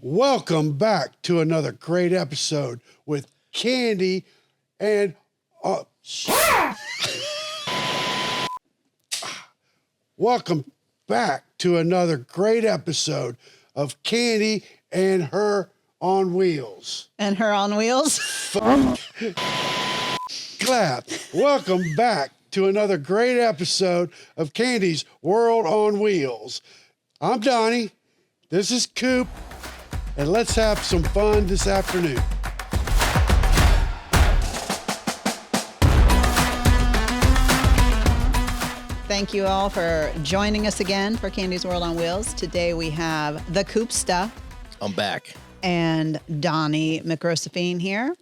Welcome back to another great episode with Candy and welcome back to another great episode of Candy and Her on Wheels. And Her on Wheels? Clap. Welcome back to another great episode of Candy's World on Wheels. I'm Donnie. This is Coop. And let's have some fun this afternoon. Thank you all for joining us again for Candy's World on Wheels. Today we have the Coopsta. I'm back. And Donnie McRosephine here.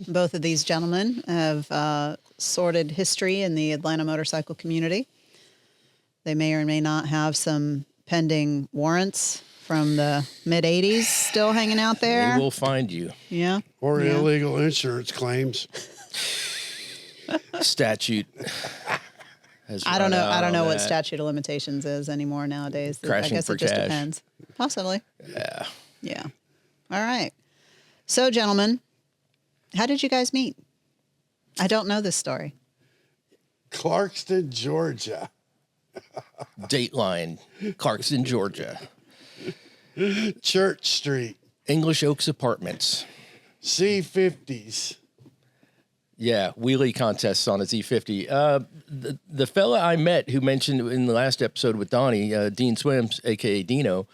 Both of these gentlemen have sordid history in the Atlanta motorcycle community. They may or may not have some pending warrants from the mid-'80s still hanging out there. We will find you. Yeah. Or illegal insurance claims. Statute. I don't know what statute of limitations is anymore nowadays. Crashing I guess for it just cash. depends. Possibly. Yeah. Yeah. All right. So, gentlemen, how did you guys meet? I don't know this story. Clarkston, Georgia. Dateline, Clarkson, Georgia. Church Street. English Oaks Apartments. C50s. Yeah, wheelie contests on a Z50. The fella I met who mentioned in the last episode with Donnie, Dean Swims, a.k.a. Dino,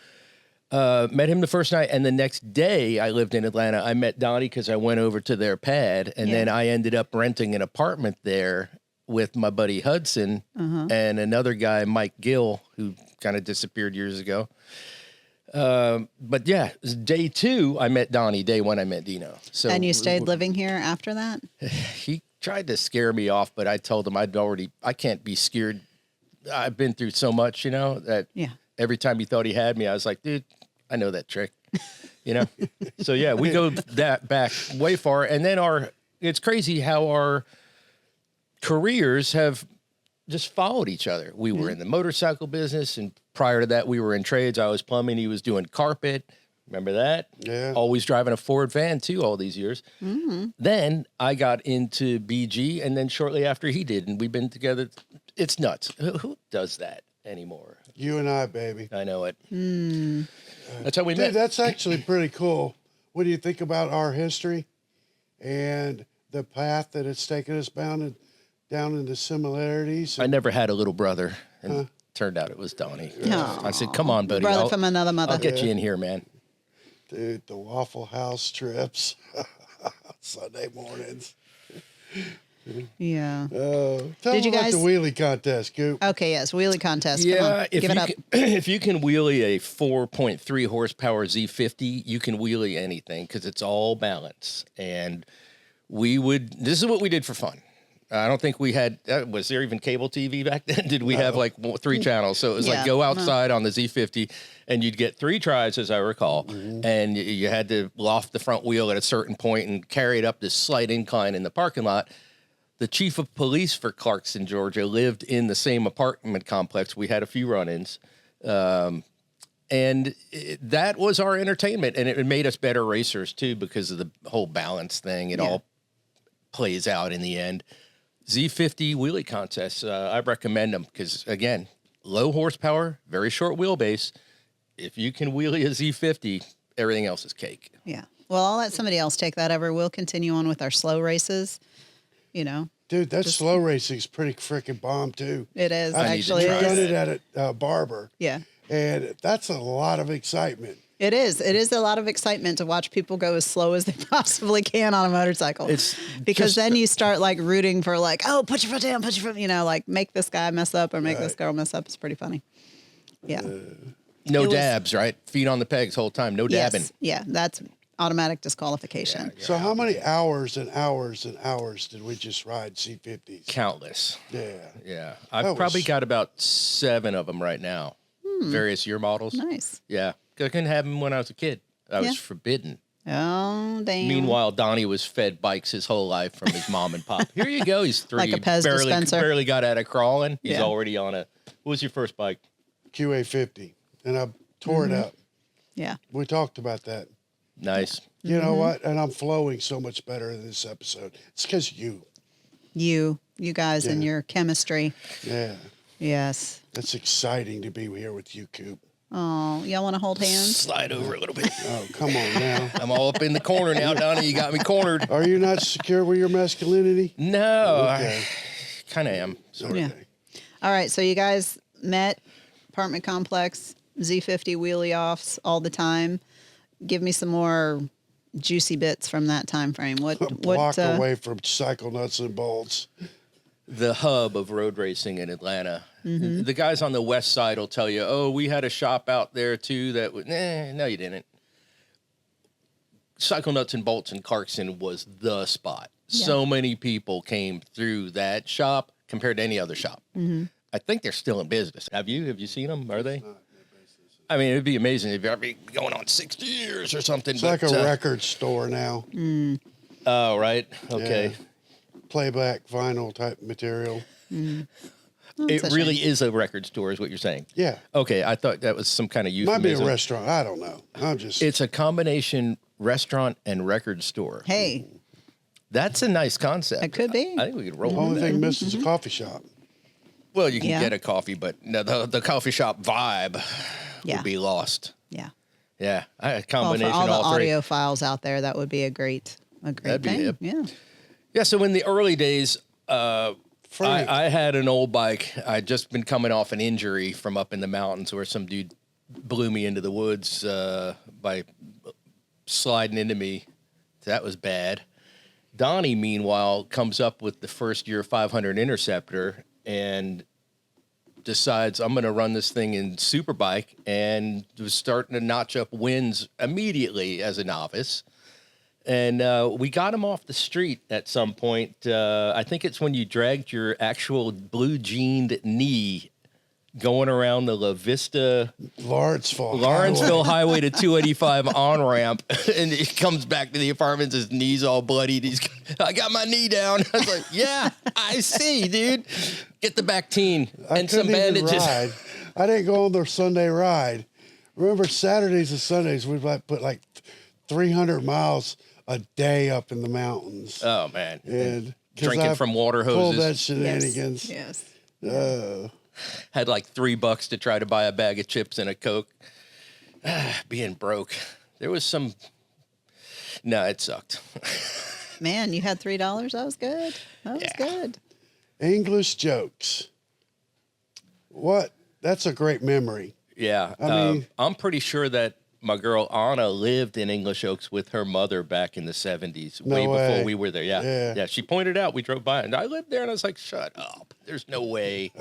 met him the first night, and the next day I lived in Atlanta. I met Donnie because I went over to their pad, and then I ended up renting an apartment there with my buddy Hudson and another guy, Mike Gill, who kind of disappeared years ago. But yeah, day 2, I met Donnie. Day 1, I met Dino. So And you stayed living here after that? He tried to scare me off, but I told him I can't be scared. I've been through so much, that every time he thought he had me, I was like, dude, I know that trick, So yeah, we go that back way far. And then it's crazy how our careers have just followed each other. We were in the motorcycle business, and prior to that, we were in trades. I was plumbing. He was doing carpet. Remember that? Yeah. Always driving a Ford van, too, all these years. Mm-hmm. Then I got into BG, and then shortly after he did, and we've been together. It's nuts. Who does that anymore? You and I, baby. I know it. That's how we met. Dude, that's actually pretty cool. What do you think about our history and the path that it's taken us down into similarities? I never had a little brother, and turned out it was Donnie. Aww. I said, come on, buddy. Brother from another mother. I'll get you in here, man. Dude, the Waffle House trips. Sunday mornings. Yeah. Tell Did you them about guys- the wheelie contest, Coop. Okay, yes, wheelie contest. Yeah, Come on, give it up. If you can wheelie a 4.3 horsepower Z50, you can wheelie anything because it's all balance. And this is what we did for fun. I don't think we had, was there even cable TV back then? Did we have like 3 channels? So it was like go outside on the Z50 and you'd get 3 tries, as I recall. And you had to loft the front wheel at a certain point and carry it up this slight incline in the parking lot. The chief of police for Clarkson, Georgia, lived in the same apartment complex. We had a few run-ins. And that was our entertainment. And it made us better racers, too, because of the whole balance thing. It all plays out in the end. Z50 wheelie contests, I recommend them because, again, low horsepower, very short wheelbase. If you can wheelie a Z50, everything else is cake. Yeah. Well, I'll let somebody else take that over. We'll continue on with our slow races, Dude, that slow racing's pretty freaking bomb, too. It is, I need to actually. try I've done It it is. at Barber. Yeah. And that's a lot of excitement. It is. It is a lot of excitement to watch people go as slow as they possibly can on a motorcycle. It's because just- then you start rooting for oh, put your foot down, put your foot, make this guy mess up or make this girl mess up. It's pretty funny. Yeah. No It was- dabs, right? Feet on the pegs whole time. No dabbing. Yes. Yeah. That's automatic disqualification. So how many hours and hours and hours did we just ride C50s? Countless. Yeah. Yeah. That I've probably was- got about 7 of them right now. Various year models. Nice. Yeah. I couldn't have them when I was a kid. I Yeah. was forbidden. Oh, damn. Meanwhile, Donnie was fed bikes his whole life from his mom and pop. Here you go. He's 3. Like a Pez dispenser. Barely got out of crawling. He's Yeah. already on a... What was your first bike? QA50. And I tore it up. Yeah. We talked about that. Nice. You know what? And I'm flowing so much better in this episode. It's because you. You guys and your chemistry. Yeah. Yes. It's exciting to be here with you, Coop. Oh, y'all want to hold hands? Slide over a little bit. Oh, come on now. I'm all up in the corner now, Donnie. You got me cornered. Are you not secure with your masculinity? No, Okay. I kind of am. Sort of. Yeah. All right. So you guys met, apartment complex, Z50 wheelie offs all the time. Give me some more juicy bits from that time frame. A block What? away from cycle nuts and bolts. The hub of road racing in Atlanta. The guys on the west side will tell you, oh, we had a shop out there too that would, no, you didn't. Cycle Nuts and Bolts in Clarkson was the spot. Yeah. So many people came through that shop compared to any other shop. I think they're still in business. Have you seen them? Are they? I mean, it'd be amazing if you'd be going on 60 years or something. It's like a record store now. Oh, right. Okay. Yeah. Playback vinyl type material. It really is a record store, is what you're saying. Yeah. Okay, I thought that was some kind of Might be euphemism. a restaurant. I don't know. I'm just. It's a combination restaurant and record store. Hey, That's a nice concept. it could be. I think we could roll Only with thing that. missed is a coffee shop. Well, you can Yeah. get a coffee, but no, the coffee shop vibe Yeah. would be lost. Yeah. Yeah, a Well, combination for all the all three. audio files out there, that would be a great That'd be thing. hip. Yeah. Yeah, so in the early days, Frank. I had an old bike. I'd just been coming off an injury from up in the mountains where some dude blew me into the woods by sliding into me. That was bad. Donnie, meanwhile, comes up with the first year 500 Interceptor and decides I'm going to run this thing in Superbike, and was starting to notch up wins immediately as a novice. And we got him off the street at some point. I think it's when you dragged your actual blue jeaned knee going around the La Vista, Lawrenceville Highway to 285 on ramp, and he comes back to the apartments. His knee's all bloodied. I got my knee down. I was like, "Yeah, I see, dude. Get the Bactine and some bandages." Ride. I didn't go on their Sunday ride. Remember Saturdays and Sundays we'd put like 300 miles a day up in the mountains. Oh man, And 'cause drinking I from water pulled that hoses. shenanigans. Yes. Had like $3 to try to buy a bag of chips and a Coke. Being broke. There was some. No, it sucked. Man, you had $3. That was good. That was Yeah. good. English jokes. What? That's a great memory. Yeah, I mean- I'm pretty sure that my girl Anna lived in English Oaks with her mother back in the 70s, No way way. before we were there. Yeah. Yeah. She pointed out, we drove by, and I lived there, and I was like, shut up. There's no way.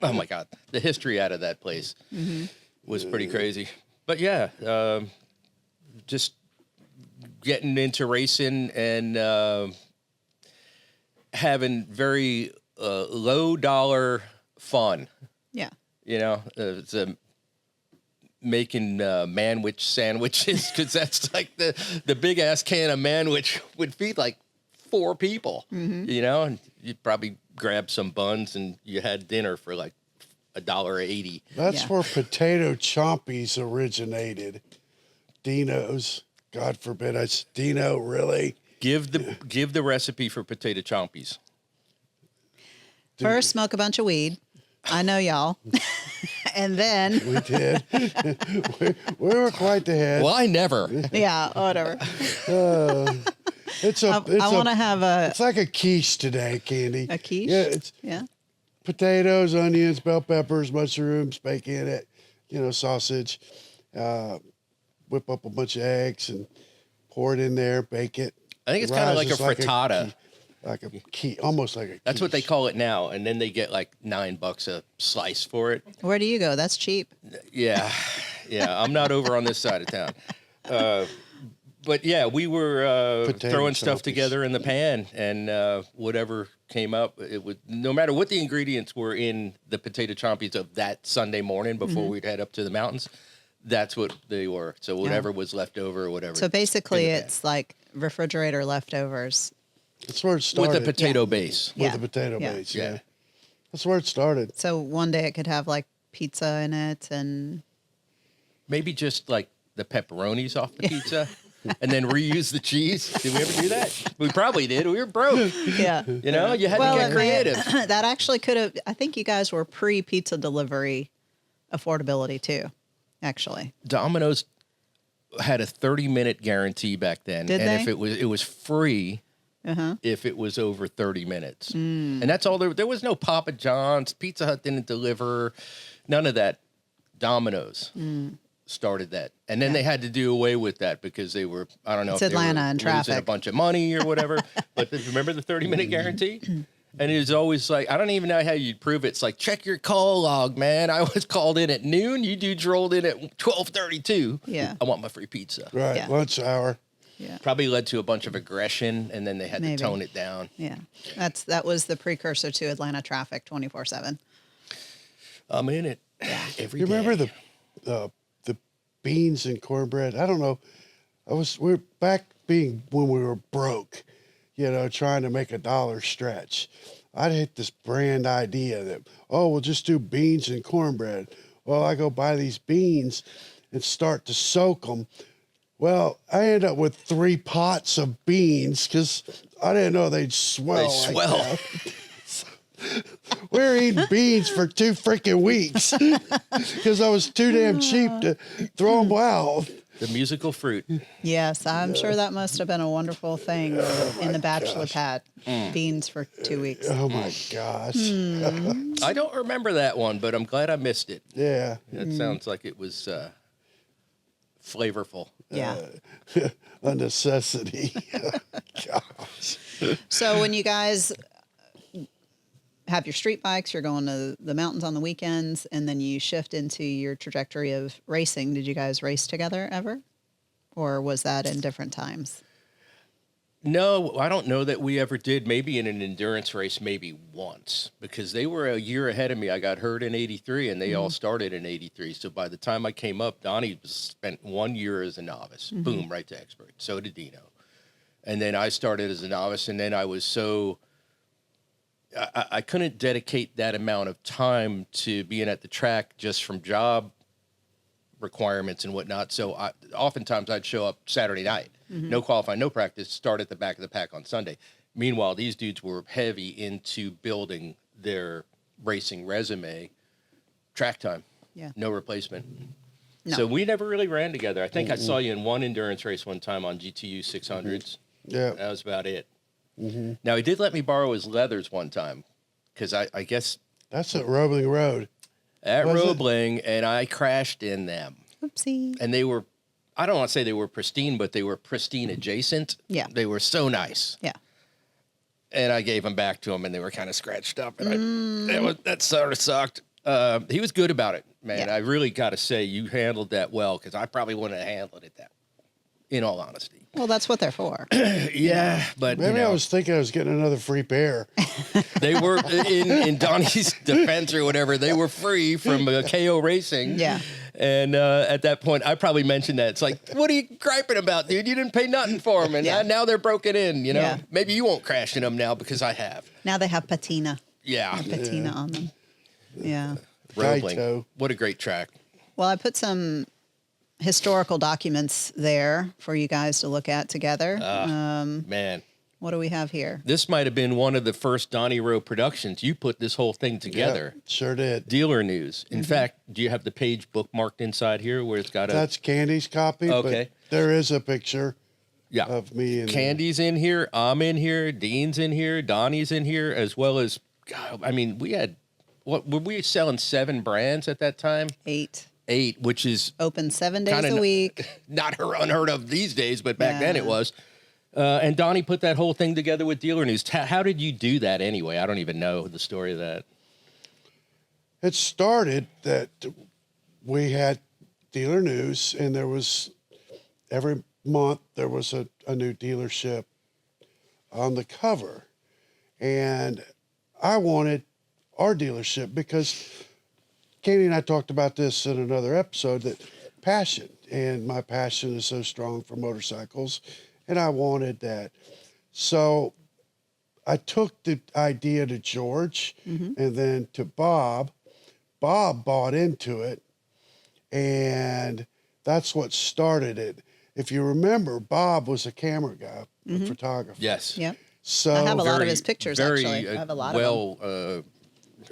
Oh, my God. The history out of that place was pretty crazy. But, yeah, just getting into racing and having very low-dollar fun. Yeah. You know, it's making manwich sandwiches, because that's like the big ass can of manwich would feed like 4 people. You know, and you'd probably grab some buns and you had dinner for like $1.80. That's Yeah. where potato chompies originated. Dino's. God forbid I Dino, really? Give the recipe for potato chompies. First, smoke a bunch of weed. I know y'all. And then, We did. we were quite the head. Well, I never. yeah, whatever. It's I want to have a It's like a quiche today, Candy. A quiche? Yeah, it's yeah. potatoes, onions, bell peppers, mushrooms, bacon, it, sausage. Whip up a bunch of eggs and pour it in there, bake it. I think it's kind of like a Rises frittata. Almost like a That's what they quiche. call it now, and then they get like $9 a slice for it. Where do you go? That's cheap. Yeah, I'm not over on this side of town. But yeah, we were Potato throwing stuff chompies. together in the pan, and whatever came up, it would, no matter what the ingredients were in the potato chompies of that Sunday morning before we'd head up to the mountains, that's what they were. So whatever was left over or whatever. So basically, in the pan. it's like refrigerator leftovers. That's where it started. With a potato base. With Yeah. the potato Yeah. base, Yeah. yeah. That's where it started. So one day it could have like pizza in it and Maybe just like the pepperonis off the pizza and then reuse the cheese. Did we ever do that? We probably did. We were broke. Yeah. You know, you had to get and creative. that actually could have, I think you guys were pre-pizza delivery affordability too, actually. Domino's had a 30-minute guarantee back then. Did and they? if it was free if it was over 30 minutes. And that's all there was no Papa John's, Pizza Hut didn't deliver, none of that. Domino's started that. And then they had to do away with that because they were, I don't know It's if Atlanta they were and losing traffic. a bunch of money or whatever. But remember the 30-minute guarantee? And it was always like, I don't even know how you'd prove it. It's like, check your call log, man. I was called in at noon. You dudes rolled in at 12:32. Yeah. I want my free pizza. Right, Yeah. lunch hour. Yeah. Probably led to a bunch of aggression, and then they had Maybe. to tone it down. Yeah. That was the precursor to Atlanta traffic 24/7. I'm in it every You day. remember the beans and cornbread? I don't know. We're back being when we were broke, trying to make $1 stretch. I'd hit this brand idea that, we'll just do beans and cornbread. Well, I go buy these beans and start to soak them. Well, I end up with 3 pots of beans because I didn't know they'd swell. They like swell. that. We're eating beans for 2 freaking weeks because I was too damn cheap to throw them out. The musical fruit. Yes, I'm sure that must have been a wonderful thing in the bachelor pad. Beans for 2 weeks. Oh my gosh. I don't remember that one, but I'm glad I missed it. Yeah. It sounds like it was flavorful. Yeah. A necessity. Gosh. So when you guys have your street bikes, you're going to the mountains on the weekends, and then you shift into your trajectory of racing. Did you guys race together ever? Or was that in different times? No, I don't know that we ever did. Maybe in an endurance race, maybe once, because they were a year ahead of me. I got hurt in '83, and they all started in '83. So by the time I came up, Donnie spent 1 year as a novice. Boom, right to expert. So did Dino. And then I started as a novice, and then I was I couldn't dedicate that amount of time to being at the track just from job requirements and whatnot. So oftentimes I'd show up Saturday night, no qualifying, no practice, start at the back of the pack on Sunday. Meanwhile, these dudes were heavy into building their racing resume. Track time, no replacement. No. So we never really ran together. I think I saw you in one endurance race one time on GTU 600s. Yeah. That was about it. Now, he did let me borrow his leathers one time because I guess That's at Roebling Road. at Was it? Roebling, and I crashed in them. Oopsie. And they were, I don't want to say they were pristine, but they were pristine adjacent. Yeah. They were so nice. Yeah. And I gave them back to him, and they were kind of scratched up. And that sort of sucked. He was good about it, man. Yeah. I really got to say, you handled that well because I probably wouldn't have handled it that way, in all honesty. Well, that's what they're for. Yeah, but Maybe I was thinking I was getting another free pair. they were in Donnie's defense or whatever. They were free from KO Racing. Yeah. And at that point, I probably mentioned that. It's like, what are you griping about, dude? You didn't pay nothing for them, and now they're broken in. Yeah. Maybe you won't crash in them now because I have. Now they have patina. Yeah, Patina on them. Yeah. Roebling. Kaito. What a great track. Well, I put some historical documents there for you guys to look at together. Man, What do we have here? this might have been one of the first Donnie Rowe productions. You put this whole thing together. Yeah, sure did. Dealer news. In fact, do you have the page bookmarked inside here where it's got a... That's Candy's copy. Okay. But there is a picture Yeah. of me and Candy's in here, I'm in here, Dean's in here, Donnie's in here, as well as, God, I mean, we had, what were we selling 7 brands at that time? 8. 8, which is Open 7 days Kinda a week. not unheard of these days, but back then it Yeah. was. And Donnie put that whole thing together with Dealer News. How did you do that anyway? I don't even know the story of that. It started that we had Dealer News, and there was every month there was a new dealership on the cover. And I wanted our dealership because Katie and I talked about this in another episode, that passion, and my passion is so strong for motorcycles, and I wanted that. So I took the idea to George and then to Bob. Bob bought into it, and that's what started it. If you remember, Bob was a camera guy, a photographer. Yes. Yep. So I have a lot of his pictures, very, actually. I have a lot of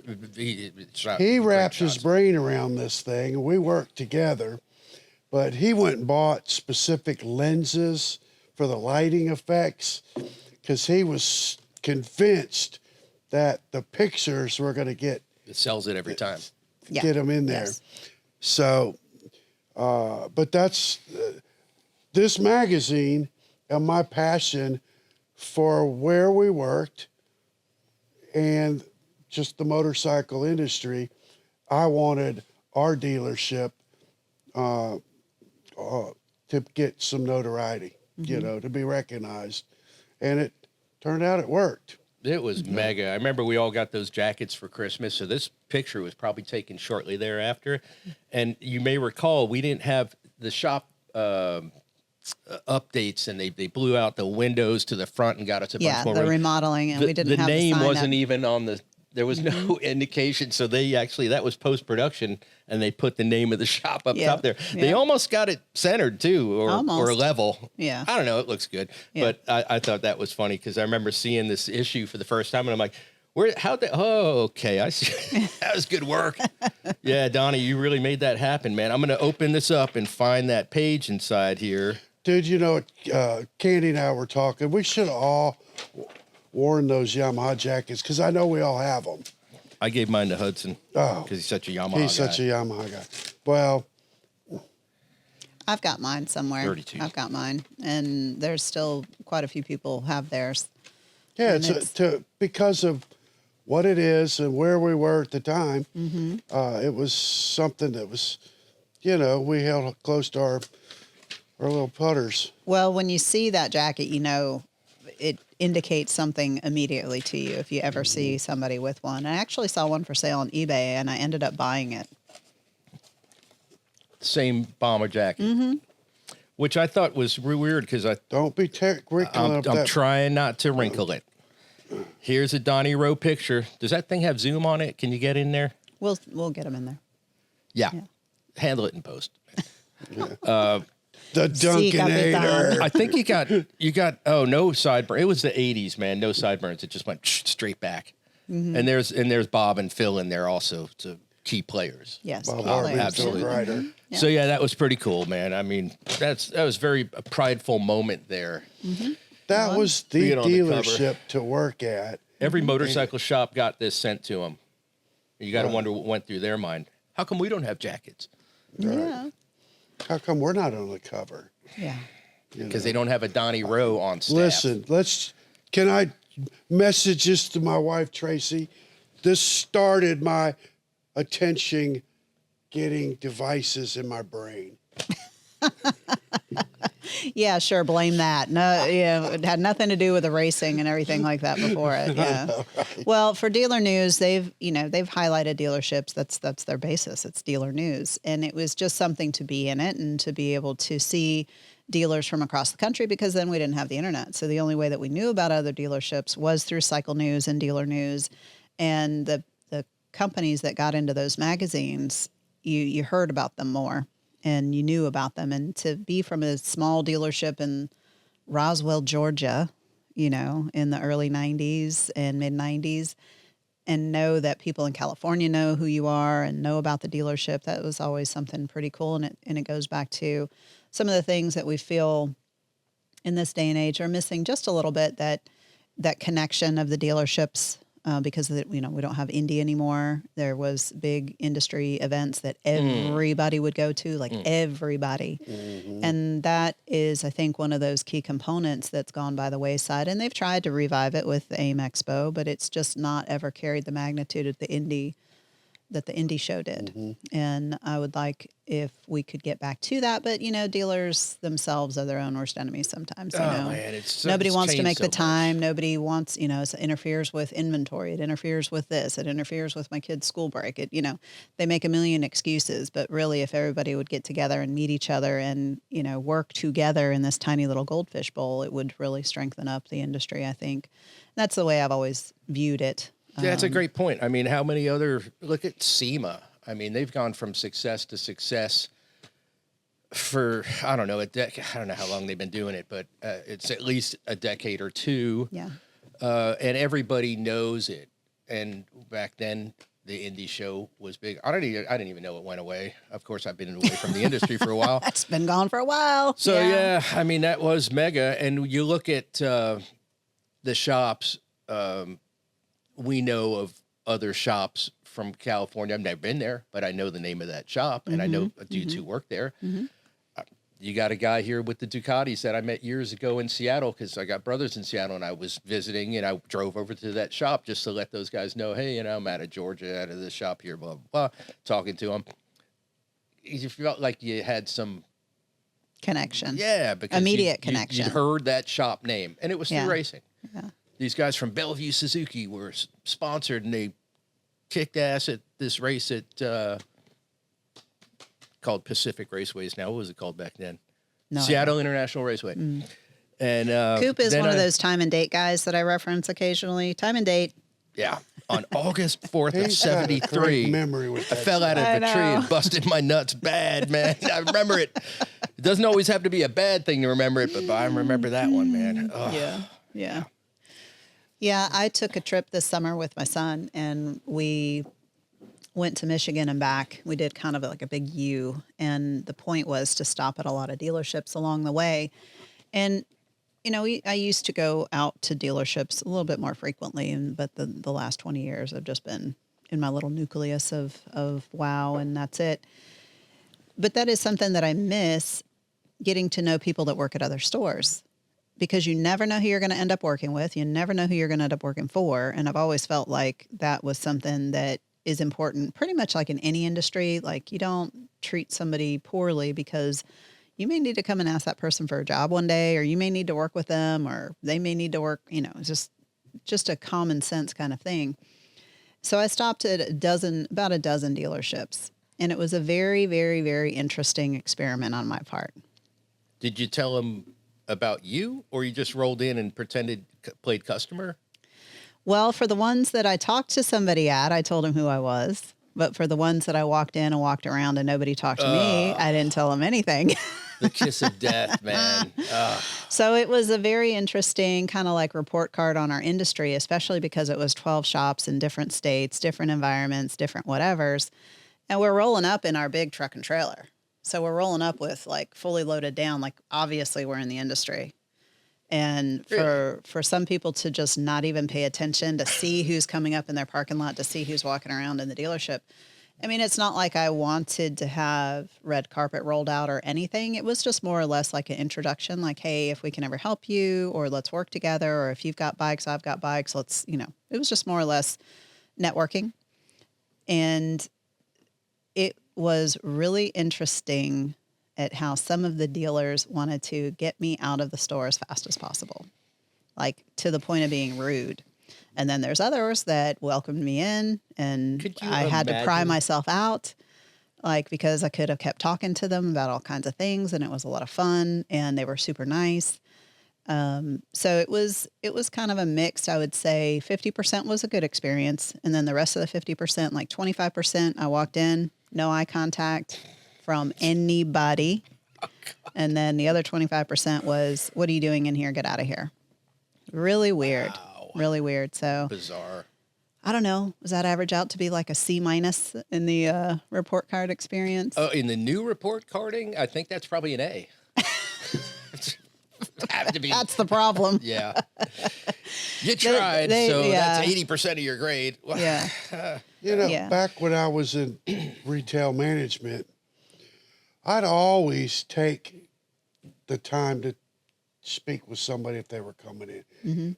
them. he wrapped his brain around this thing, and we worked together. But he went and bought specific lenses for the lighting effects because he was convinced that the pictures were going to get It sells it every time. Yeah. get them in there. Yes. So, but that's this magazine and my passion for where we worked and just the motorcycle industry. I wanted our dealership to get some notoriety, you know, to be recognized. And it turned out it worked. It was mega. I remember we all got those jackets for Christmas. So this picture was probably taken shortly thereafter. And you may recall we didn't have the shop updates, and they blew out the windows to the front and got us a bunch more. The remodeling, and we didn't have the name sign wasn't up. even on the. There was no indication, so they actually, that was post production, and they put the name of the shop up top there. They almost got it centered too, or level. Yeah. I don't know. It looks good, but I thought that was funny because I remember seeing this issue for the first time, and I'm like, how'd that? Oh, okay, I see. That was good work. Yeah, Donnie, you really made that happen, man. I'm gonna open this up and find that page inside here. Dude, you know, Candy and I were talking. We should have all worn those Yamaha jackets because I know we all have them. I gave mine to Hudson because he's such a Yamaha guy. He's such a Yamaha guy. Well, I've got mine somewhere. 32. I've got mine, and there's still quite a few people have theirs. yeah, And it's because of what it is and where we were at the time. It was something that was, you know, we held close to our little putters. Well, when you see that jacket, you know it indicates something immediately to you if you ever see somebody with one. I actually saw one for sale on eBay, and I ended up buying it. Same bomber jacket, which I thought was weird because Don't be wrinkling up I'm that. trying not to wrinkle it. Here's a Donnie Rowe picture. Does that thing have zoom on it? Can you get in there? We'll get them in there. Yeah. Handle it in post. The Dunkinator. I think you got no sideburn. It was the 80s, man. No sideburns. It just went straight back. And there's Bob and Phil in there also, to key players. Yes. Bob key Harvey, players. absolutely. Phil Ryder. Yeah. So yeah, that was pretty cool, man. I mean, that was a prideful moment there. That was the Being on the cover. dealership to work at. Every motorcycle shop got this sent to them. You got to wonder what went through their mind. How come we don't have jackets? Yeah. How come we're not on the cover? Yeah. Because they don't have a Donnie Rowe on staff. Listen, can I message this to my wife, Tracy? This started my attention getting devices in my brain. Yeah, sure. Blame that. No, it had nothing to do with the racing and everything like that before it. Yeah. Well, for dealer news, they've highlighted dealerships. That's their basis. It's dealer news, and it was just something to be in it and to be able to see dealers from across the country, because then we didn't have the internet. So the only way that we knew about other dealerships was through Cycle News and Dealer News, and the companies that got into those magazines. You heard about them more. And you knew about them. And to be from a small dealership in Roswell, Georgia, in the early 90s and mid 90s, and know that people in California know who you are and know about the dealership, that was always something pretty cool. And it goes back to some of the things that we feel in this day and age are missing just a little bit, that connection of the dealerships. Because we don't have Indy anymore. There was big industry events that everybody would go to, everybody. And that is, I think, one of those key components that's gone by the wayside. And they've tried to revive it with the AIM Expo, but it's just not ever carried the magnitude of the Indy show did. And I would like if we could get back to that. But, dealers themselves are their own worst enemies sometimes. Man, Nobody wants to changed make so the much. time. Nobody wants, it interferes with inventory. It interferes with this. It interferes with my kid's school break. They make a million excuses. But really, if everybody would get together and meet each other and, work together in this tiny little goldfish bowl, it would really strengthen up the industry, I think. That's the way I've always viewed it. Yeah, that's a great point. I mean, how many look at SEMA. I mean, they've gone from success to success for, I don't know, I don't know how long they've been doing it, but it's at least a decade or two. Yeah. And everybody knows it. And back then, the indie show was big. I didn't even know it went away. Of course, I've been away from the industry for a while. It's been gone for a while. So yeah, I mean that was mega. And you look at the shops. We know of other shops from California. I've never been there, but I know the name of that shop, and I know dudes who work there. You got a guy here with the Ducatis that I met years ago in Seattle because I got brothers in Seattle, and I was visiting, and I drove over to that shop just to let those guys know, hey, I'm out of Georgia, out of this shop here, blah, blah, blah, talking to them. You felt like you had some connection. Yeah, because immediate connection. You'd heard that shop name, and it was through racing. Yeah. These guys from Bellevue Suzuki were sponsored, and they kicked ass at this race at called Pacific Raceways now. What was it called back then? No, Seattle International Raceway. And Coop is one of those time and date guys that I reference occasionally. Time and date. Yeah. On August 4th of He's got a great 73, memory with I that fell out of I a tree know. and busted my nuts bad, man. I remember it. It doesn't always have to be a bad thing to remember it, but I remember that one, man. Ugh. Yeah, I took a trip this summer with my son, and we went to Michigan and back. We did kind of like a big U, and the point was to stop at a lot of dealerships along the way. And you know, I used to go out to dealerships a little bit more frequently, but the last 20 years I've just been in my little nucleus of wow, and that's it. But that is something that I miss, getting to know people that work at other stores, because you never know who you're going to end up working with. You never know who you're going to end up working for. And I've always felt like that was something that is important, pretty much like in any industry. Like, you don't treat somebody poorly because you may need to come and ask that person for a job one day, or you may need to work with them, or they may need to work, it's just a common sense kind of thing. So I stopped at about a dozen dealerships, and it was a very, very, very interesting experiment on my part. Did you tell them about you, or you just rolled in and played customer? Well, for the ones that I talked to somebody at, I told them who I was. But for the ones that I walked in and walked around and nobody talked to me, I didn't tell them anything. The kiss of death, man. So it was a very interesting kind of like report card on our industry, especially because it was 12 shops in different states, different environments, different whatevers. And we're rolling up in our big truck and trailer. So we're rolling up with like fully loaded down, like obviously we're in the industry. And for some people to just not even pay attention, to see who's coming up in their parking lot, to see who's walking around in the dealership. I mean, it's not like I wanted to have red carpet rolled out or anything. It was just more or less like an introduction, like, hey, if we can ever help you, or let's work together, or if you've got bikes, I've got bikes, let's, it was just more or less networking. And it was really interesting at how some of the dealers wanted to get me out of the store as fast as possible, like to the point of being rude. And then there's others that welcomed me in, and I had to pry myself out, like, because I could have kept talking to them about all kinds of things, and it was a lot of fun, and they were super nice. So it was kind of a mix. I would say 50% was a good experience. And then the rest of the 50%, like 25%, I walked in, no eye contact from anybody. And then the other 25% was, what are you doing in here? Get out of here. Really weird. Wow. Really weird. So Bizarre. I don't know. Does that average out to be like a C- in the report card experience? Oh, in the new report carding, I think that's probably an A. Have to be. That's the problem. Yeah. You tried, that's 80% of your grade. Yeah. Back when I was in retail management, I'd always take the time to speak with somebody if they were coming in. Mm-hmm.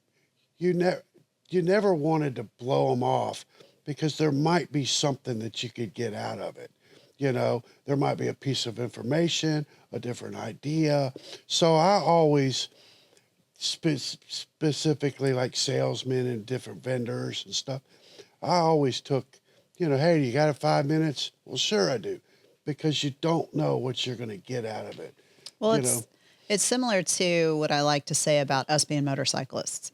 You never wanted to blow them off, because there might be something that you could get out of it. There might be a piece of information, a different idea. So I always, specifically like salesmen and different vendors and stuff, I always took, hey, you got 5 minutes? Well, sure I do, because you don't know what you're going to get out of it. Well, it's similar to what I like to say about us being motorcyclists.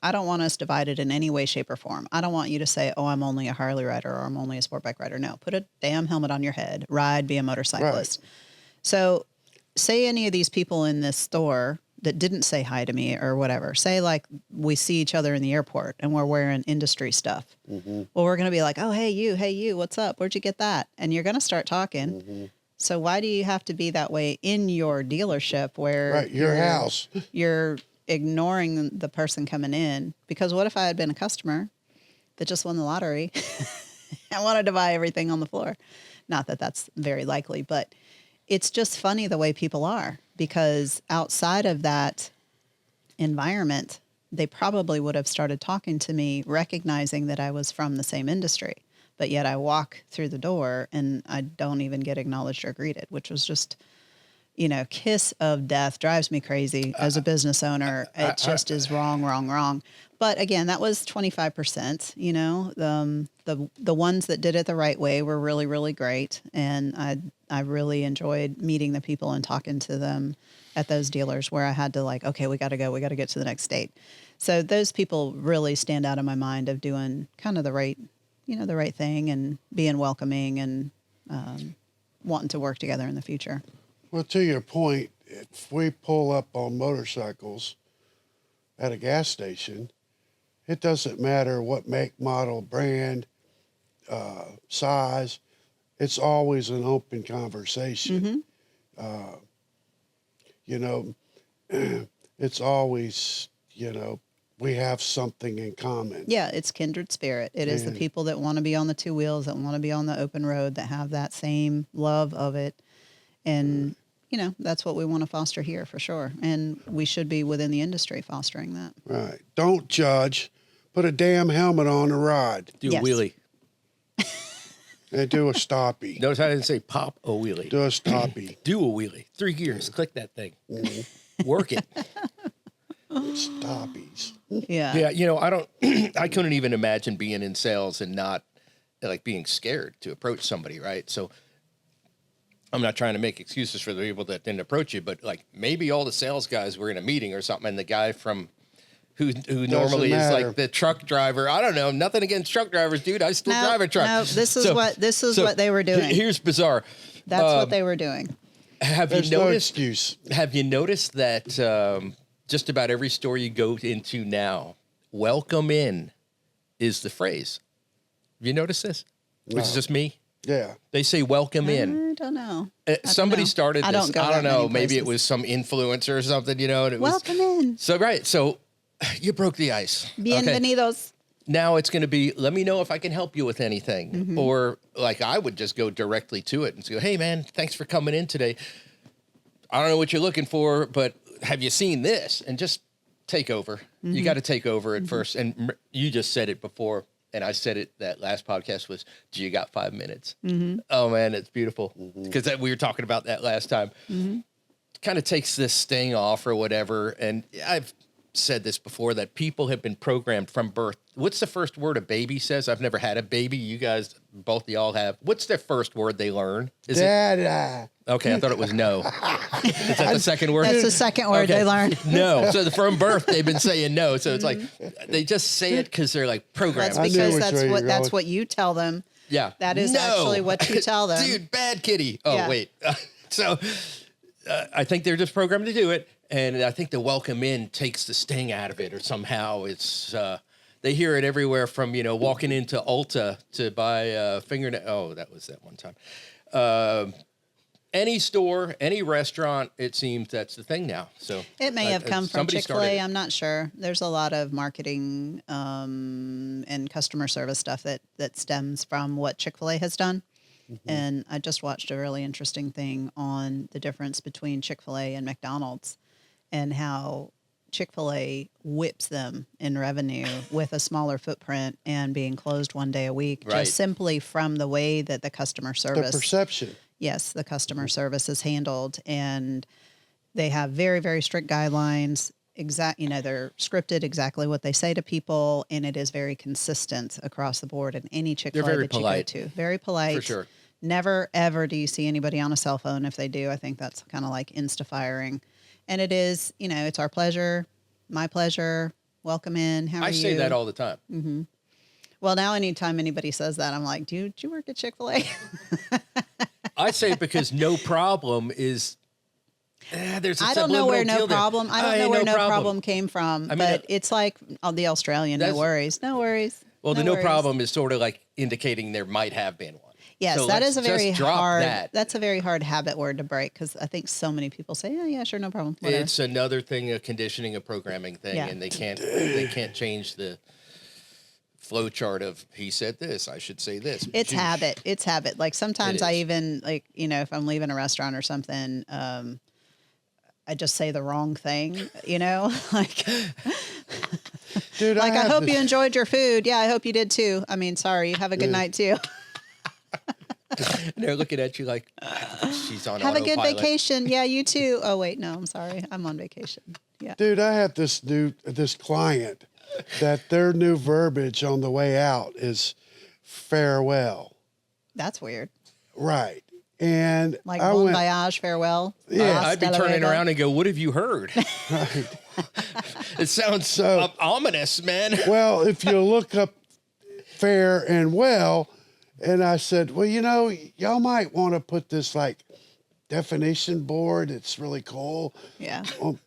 I don't want us divided in any way, shape, or form. I don't want you to say, oh, I'm only a Harley rider, or I'm only a sport bike rider. No, put a damn helmet on your head, ride, be a motorcyclist. Right. So say any of these people in this store that didn't say hi to me or whatever, say like we see each other in the airport and we're wearing industry stuff. Well, we're going to be like, oh, hey, you, what's up? Where'd you get that? And you're going to start talking. So why do you have to be that way in your dealership where Right, your house. You're ignoring the person coming in? Because what if I had been a customer that just won the lottery and wanted to buy everything on the floor? Not that that's very likely, but it's just funny the way people are, because outside of that environment, they probably would have started talking to me, recognizing that I was from the same industry. But yet I walk through the door and I don't even get acknowledged or greeted, which was just, kiss of death. Drives me crazy as a business owner. It just is wrong. But again, that was 25%, the ones that did it the right way were really, really great. And I really enjoyed meeting the people and talking to them at those dealers where I had to like, okay, we got to go. We got to get to the next state. So those people really stand out in my mind of doing kind of the right thing and being welcoming and wanting to work together in the future. Well, to your point, if we pull up on motorcycles at a gas station, it doesn't matter what make, model, brand, size. It's always an open conversation. It's always, we have something in common. Yeah, it's kindred spirit. It is the people that want to be on the two wheels, that want to be on the open road, that have that same love of it. And, that's what we want to foster here for sure. And we should be within the industry fostering that. Right. Don't judge. Put a damn helmet on the ride. Do a wheelie. And do a stoppie. Notice I didn't say pop a wheelie. Do a stoppie. Do a wheelie. 3 gears. Click that thing. Work it. Stoppies. Yeah. Yeah, I couldn't even imagine being in sales and not like being scared to approach somebody, right? So I'm not trying to make excuses for the people that didn't approach you, but like maybe all the sales guys were in a meeting or something, and the guy from who normally is like the truck driver. I don't know, nothing against truck drivers, dude. I still drive a truck. No, this is what they were doing. Here's bizarre. That's what they were doing. There's no excuse. Have you noticed that just about every store you go into now, welcome in is the phrase? Have you noticed this? No. Which is just me? Yeah. They say welcome in. I don't know. Somebody started this. I don't know. Maybe it was some influencer or something, and it welcome in. So, right. So you broke the ice. Bienvenidos. Okay. Now it's going to be, let me know if I can help you with anything. Mm-hmm. Or like I would just go directly to it and go, hey, man, thanks for coming in today. I don't know what you're looking for, but have you seen this? And just take over. Mm-hmm. You got to take over at first. And you just said it before, and I said it that last podcast was, do you got 5 minutes? Mm-hmm. Oh, man, it's beautiful. Because we were talking about that last time. Mm-hmm. Kind of takes this sting off or whatever. And I've said this before, that people have been programmed from birth. What's the first word a baby says? I've never had a baby. You guys, both of y'all have. What's the first word they learn? Is Dada. Okay, I thought it was no. Is that the second word? That's the second word they learned. No. So from birth, they've been saying no. So it's like they just say it because they're like programmed. That's because that's what you tell them. Yeah. That is actually what you tell them. Dude, bad kitty. Oh, yeah. Wait. So I think they're just programmed to do it. And I think the welcome in takes the sting out of it, or somehow it's, they hear it everywhere from, walking into Ulta to buy fingernail. Oh, that was that one time. Any store, any restaurant, it seems that's the thing now. So it may have come from Chick-fil-A. I'm not sure. There's a lot of marketing and customer service stuff that stems from what Chick-fil-A has done. Mm-hmm. And I just watched a really interesting thing on the difference between Chick-fil-A and McDonald's, and how Chick-fil-A whips them in revenue with a smaller footprint and being closed one day a week, just simply from the way that the customer service. The perception. Yes, the customer service is handled, and they have very, very strict guidelines. They're scripted exactly what they say to people, and it is very consistent across the board in any Chick-fil-A that polite. you go to. Very polite. For sure. Never, ever do you see anybody on a cell phone. If they do, I think that's kind of like insta-firing. And it is, it's our pleasure, my pleasure. Welcome in. How are you? I say that all the time. Mm-hmm. Well, now anytime anybody says that, I'm like, did you work at Chick-fil-A? I say because no problem is. There's a I don't know where subliminal no deal there. problem. I don't know where no problem came from, I mean, but it's like the Australian. No worries. No worries. Well, the no no worries. problem is sort of like indicating there might have been one. Yes, So that is a let's very just drop hard. that. That's a very hard habit word to break because I think so many people say, "Yeah, yeah, sure, no problem." Whatever. It's another thing, a conditioning, a programming thing, Yeah. and they can't change the flow chart of he said this, I should say this. It's habit. It's habit. Like sometimes It I is. even if I'm leaving a restaurant or something, I just say the wrong thing. Like Dude, like I have hope this- you enjoyed your food. Yeah, I hope you did too. I mean, sorry. Have a good night too. And they're looking at you like she's on Have a good autopilot. vacation. Yeah, you too. Oh wait, no, I'm sorry. I'm on vacation. Yeah. Dude, I have this client that their new verbiage on the way out is farewell. That's weird. Right. And Like I bon went, voyage, farewell. Yeah. I'd be Hasta turning luego. around and go, "What have you heard?" It sounds So- ominous, man. well, if you look up fair and well, and I said, well, y'all might want to put this like definition board. It's really cool Yeah. on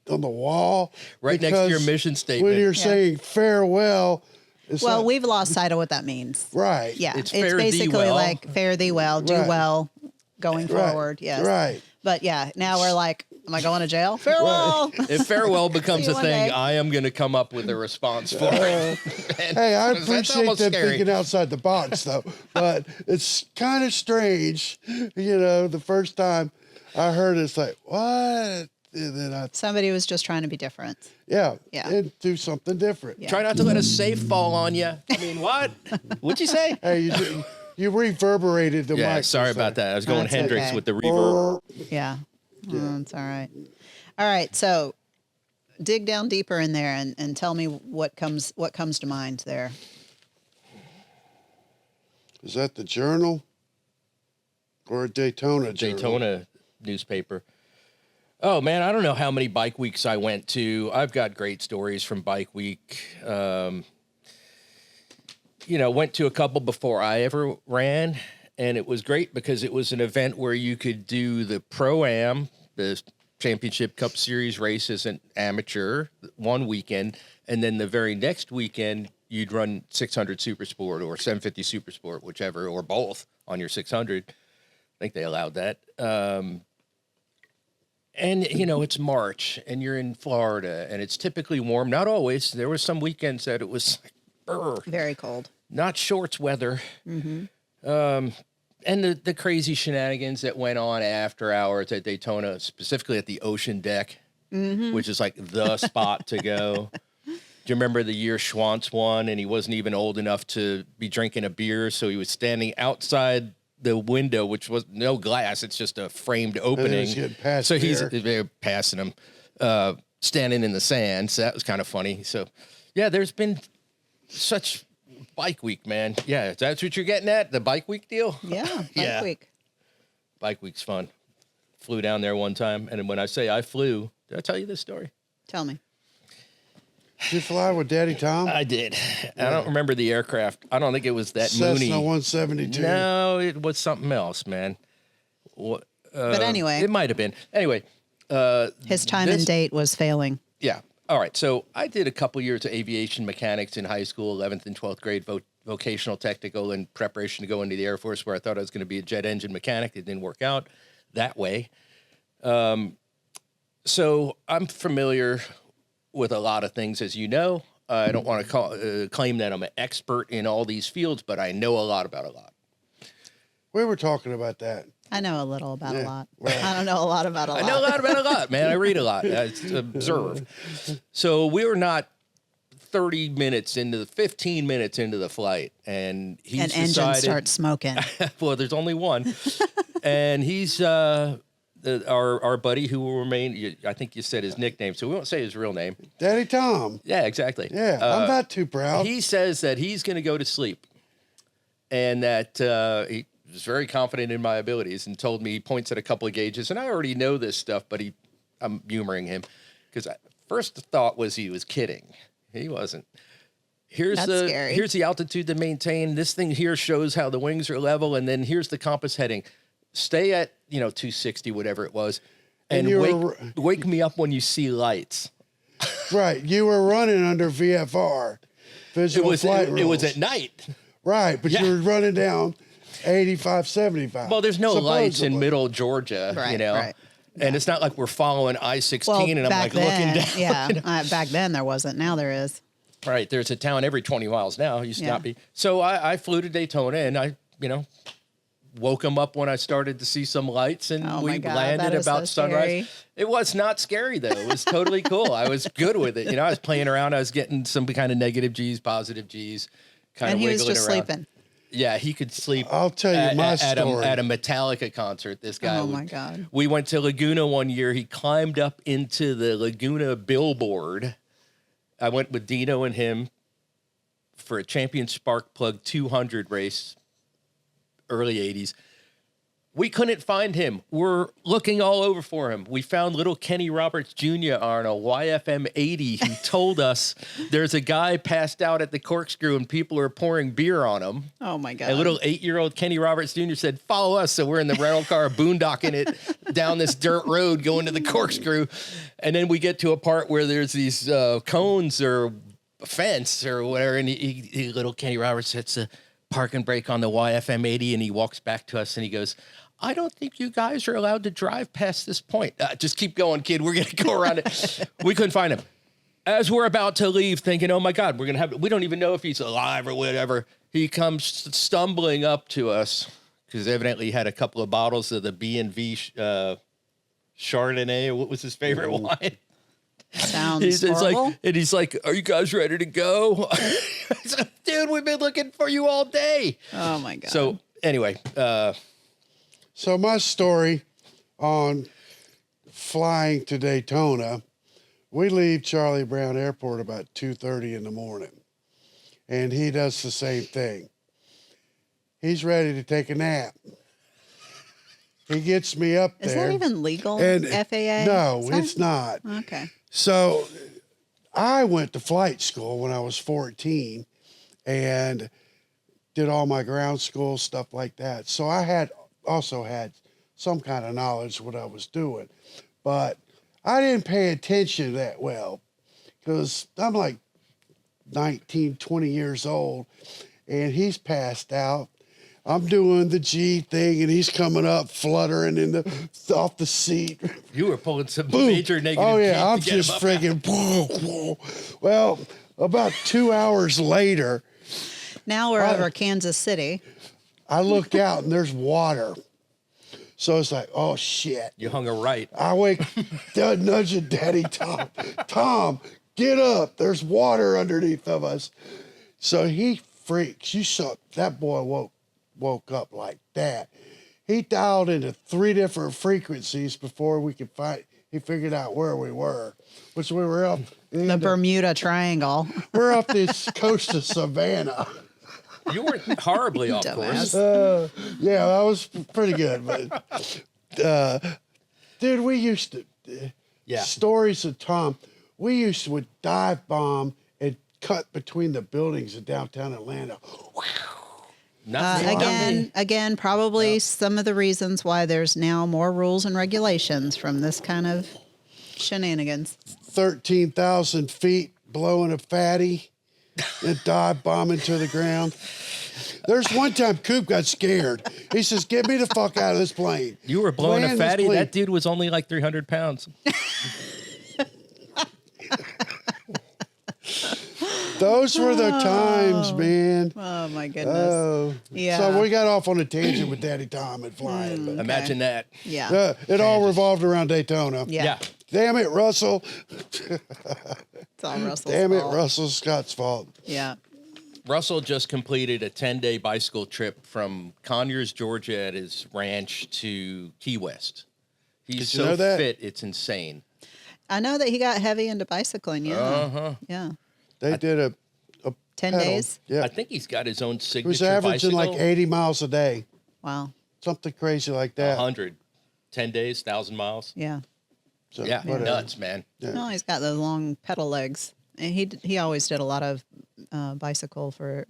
the wall. Right next to your because mission statement. When you're Yeah. saying farewell, it's Well, not- we've lost sight of what that means. right. Yeah. It's It's fare thee basically well. like fare thee well, do Right. well going Right. forward. Yes. Right. But yeah, now we're like, am I going to jail? Farewell. If farewell becomes See you a one thing, day. I am going to come up with a response for it. Hey, I That's appreciate almost them scary. thinking outside the box, though. But it's kind of strange, the first time I heard it, it's like, what? And then Somebody was just trying to be different. yeah, Yeah. and do something different. Yeah. Try not to let a safe fall on you. I mean, what? What'd you say? Hey, you reverberated the Yeah, mic. sorry about that. I was going That's Hendrix okay. with the reverb. Yeah. It's all right. All right. So dig down deeper in there and tell me what comes to mind there. Is that the Journal or a Daytona Journal? Daytona newspaper. Oh man, I don't know how many bike weeks I went to. I've got great stories from Bike Week. Went to a couple before I ever ran, and it was great because it was an event where you could do the Pro-Am, the Championship Cup Series races, and amateur one weekend, and then the very next weekend you'd run 600 Super Sport or 750 Super Sport, whichever, or both on your 600. I think they allowed that. And, it's March and you're in Florida and it's typically warm. Not always. There were some weekends that it was Very cold. not shorts weather. Mm-hmm. And the crazy shenanigans that went on after hours at Daytona, specifically at the Ocean Deck, which is like the spot to go. Do you remember the year Schwantz won and he wasn't even old enough to be drinking a beer? So he was standing outside the window, which was no glass. It's just a framed opening. he's getting past So beer. they're passing him, standing in the sand. So that was kind of funny. So yeah, there's been such Bike Week, man. Yeah. That's what you're getting at? The Bike Week deal? Yeah. Bike Yeah. week. Bike Week's fun. Flew down there one time. And when I say I flew, did I tell you this story? Tell me. Did you fly with Daddy Tom? I did. I don't remember the aircraft. I don't think it was that Cessna Mooney. 172. No, it was something else, man. What? But anyway. It might have been. Anyway. His time and date was failing. Yeah. All right. So I did a couple years of aviation mechanics in high school, 11th and 12th grade, vocational technical in preparation to go into the Air Force, where I thought I was going to be a jet engine mechanic. It didn't work out that way. So I'm familiar with a lot of things, as you know. I don't want to claim that I'm an expert in all these fields, but I know a lot about a lot. We were talking about that. I know a little about a Yeah, lot. right. I don't know a lot about a lot. I know a lot about a lot, man. I read a lot. I observe. So we were not 15 minutes into the flight, and he's An engine decided, starts smoking. well, there's only one, and he's our buddy who will remain. I think you said his nickname, so we won't say his real name. Daddy Tom. Yeah, exactly. Yeah, I'm not too proud. He says that he's going to go to sleep, and that he was very confident in my abilities, and told me he points at a couple of gauges, and I already know this stuff, but I'm humoring him because first thought was he was kidding. He wasn't. That's scary. Here's the altitude to maintain. This thing here shows how the wings are level, and then here's the compass heading. stay at 260, whatever it was, and you wake me up when you see lights. Right. You were running under VFR, visual flight rules. It was at night. Right, but you were running down 85, 75. Well, there's no lights in middle Georgia, Right, you know. right. And it's not like we're following I-16 Well, and I'm back like then, looking down. Yeah, back then there wasn't. Now there is. Right. There's a town every 20 miles now. Used to Yeah. not be. So I flew to Daytona and I, woke him up when I started to see some lights and Oh we my God, landed that is about so sunrise. scary. It was not scary though. It was totally cool. I was good with it. I was playing around. I was getting some kind of negative G's, positive G's, kind And of he was wiggling just around. sleeping. Yeah, he could sleep. I'll tell you my at story. at a Metallica concert. This guy. Oh my God. We went to Laguna one year. He climbed up into the Laguna billboard. I went with Dino and him for a Champion Spark Plug 200 race, early 80s. We couldn't find him. We're looking all over for him. We found little Kenny Roberts Jr. on a YFM 80. He told us there's a guy passed out at the Corkscrew and people are pouring beer on him. Oh my God. A little 8-year-old Kenny Roberts Jr. said, follow us. So we're in the rental car boondocking it down this dirt road going to the Corkscrew. And then we get to a part where there's these cones or fence or whatever. And he little Kenny Roberts hits a park and brake on the YFM 80 and he walks back to us and he goes, I don't think you guys are allowed to drive past this point. Just keep going, kid. We're going to go around it. We couldn't find him. As we're about to leave, thinking, oh, my God, we don't even know if he's alive or whatever. He comes stumbling up to us because evidently he had a couple of bottles of the B&V Chardonnay. What was his favorite wine? Sounds horrible. He's like, are you guys ready to go? I said, dude, we've been looking for you all day. Oh, my God. So anyway, So my story on flying to Daytona, we leave Charlie Brown Airport about 2:30 in the morning, and he does the same thing. He's ready to take a nap. He gets me up there. Is that even legal? And FAA? No, Is that- it's not. Okay. So I went to flight school when I was 14 and did all my ground school stuff like that. So I also had some kind of knowledge of what I was doing, but I didn't pay attention that well because I'm like 19, 20 years old and he's passed out. I'm doing the G thing and he's coming up fluttering off the seat. you were pulling some Boom. major negative. Oh yeah, G's I'm to get him just up. friggin'. Well, about 2 hours later, Now we're over Kansas City. I look out and there's water. So it's like, oh shit. You hung a right. I wake, nudging Daddy Tom. Tom, get up. There's water underneath of us. So he freaks. You saw that boy woke up like that. He dialed into 3 different frequencies before we could find. He figured out where we were, which we were up. The Bermuda Triangle. We're up this coast of Savannah. You weren't horribly off course. Yeah, that was pretty good. But, dude, we used to, stories of Tom, we used to would dive bomb and cut between the buildings in downtown Atlanta. Not me. Again, probably some of the reasons why there's now more rules and regulations from this kind of shenanigans. 13,000 feet blowing a fatty and dive bombing to the ground. There's one time Coop got scared. He says, get me the fuck out of this plane. You were blowing Land a this fatty. plane. That dude was only like 300 pounds. Those were the times, man. Oh my goodness. Oh, Yeah. So we got off on a tangent with Daddy Tom and flying. But, Imagine that. Yeah. it all revolved around Daytona. Yeah. Damn it, Russell. It's all Russell's Damn it, fault. Russell Scott's fault. Yeah. Russell just completed a 10-day bicycle trip from Conyers, Georgia at his ranch to Key West. He's Did you so know that? fit, it's insane. I know that he got heavy into bicycling. Yeah. Uh-huh. Yeah. They did a 10 pedal. days. Yeah. I think he's got his own He signature was averaging bicycle. like 80 miles a day. Wow. Something crazy like that. 100. 10 days, 1,000 miles. Yeah. So, Yeah, whatever. nuts, man. Yeah. No, he's got those long pedal legs. And he always did a lot of bicycle for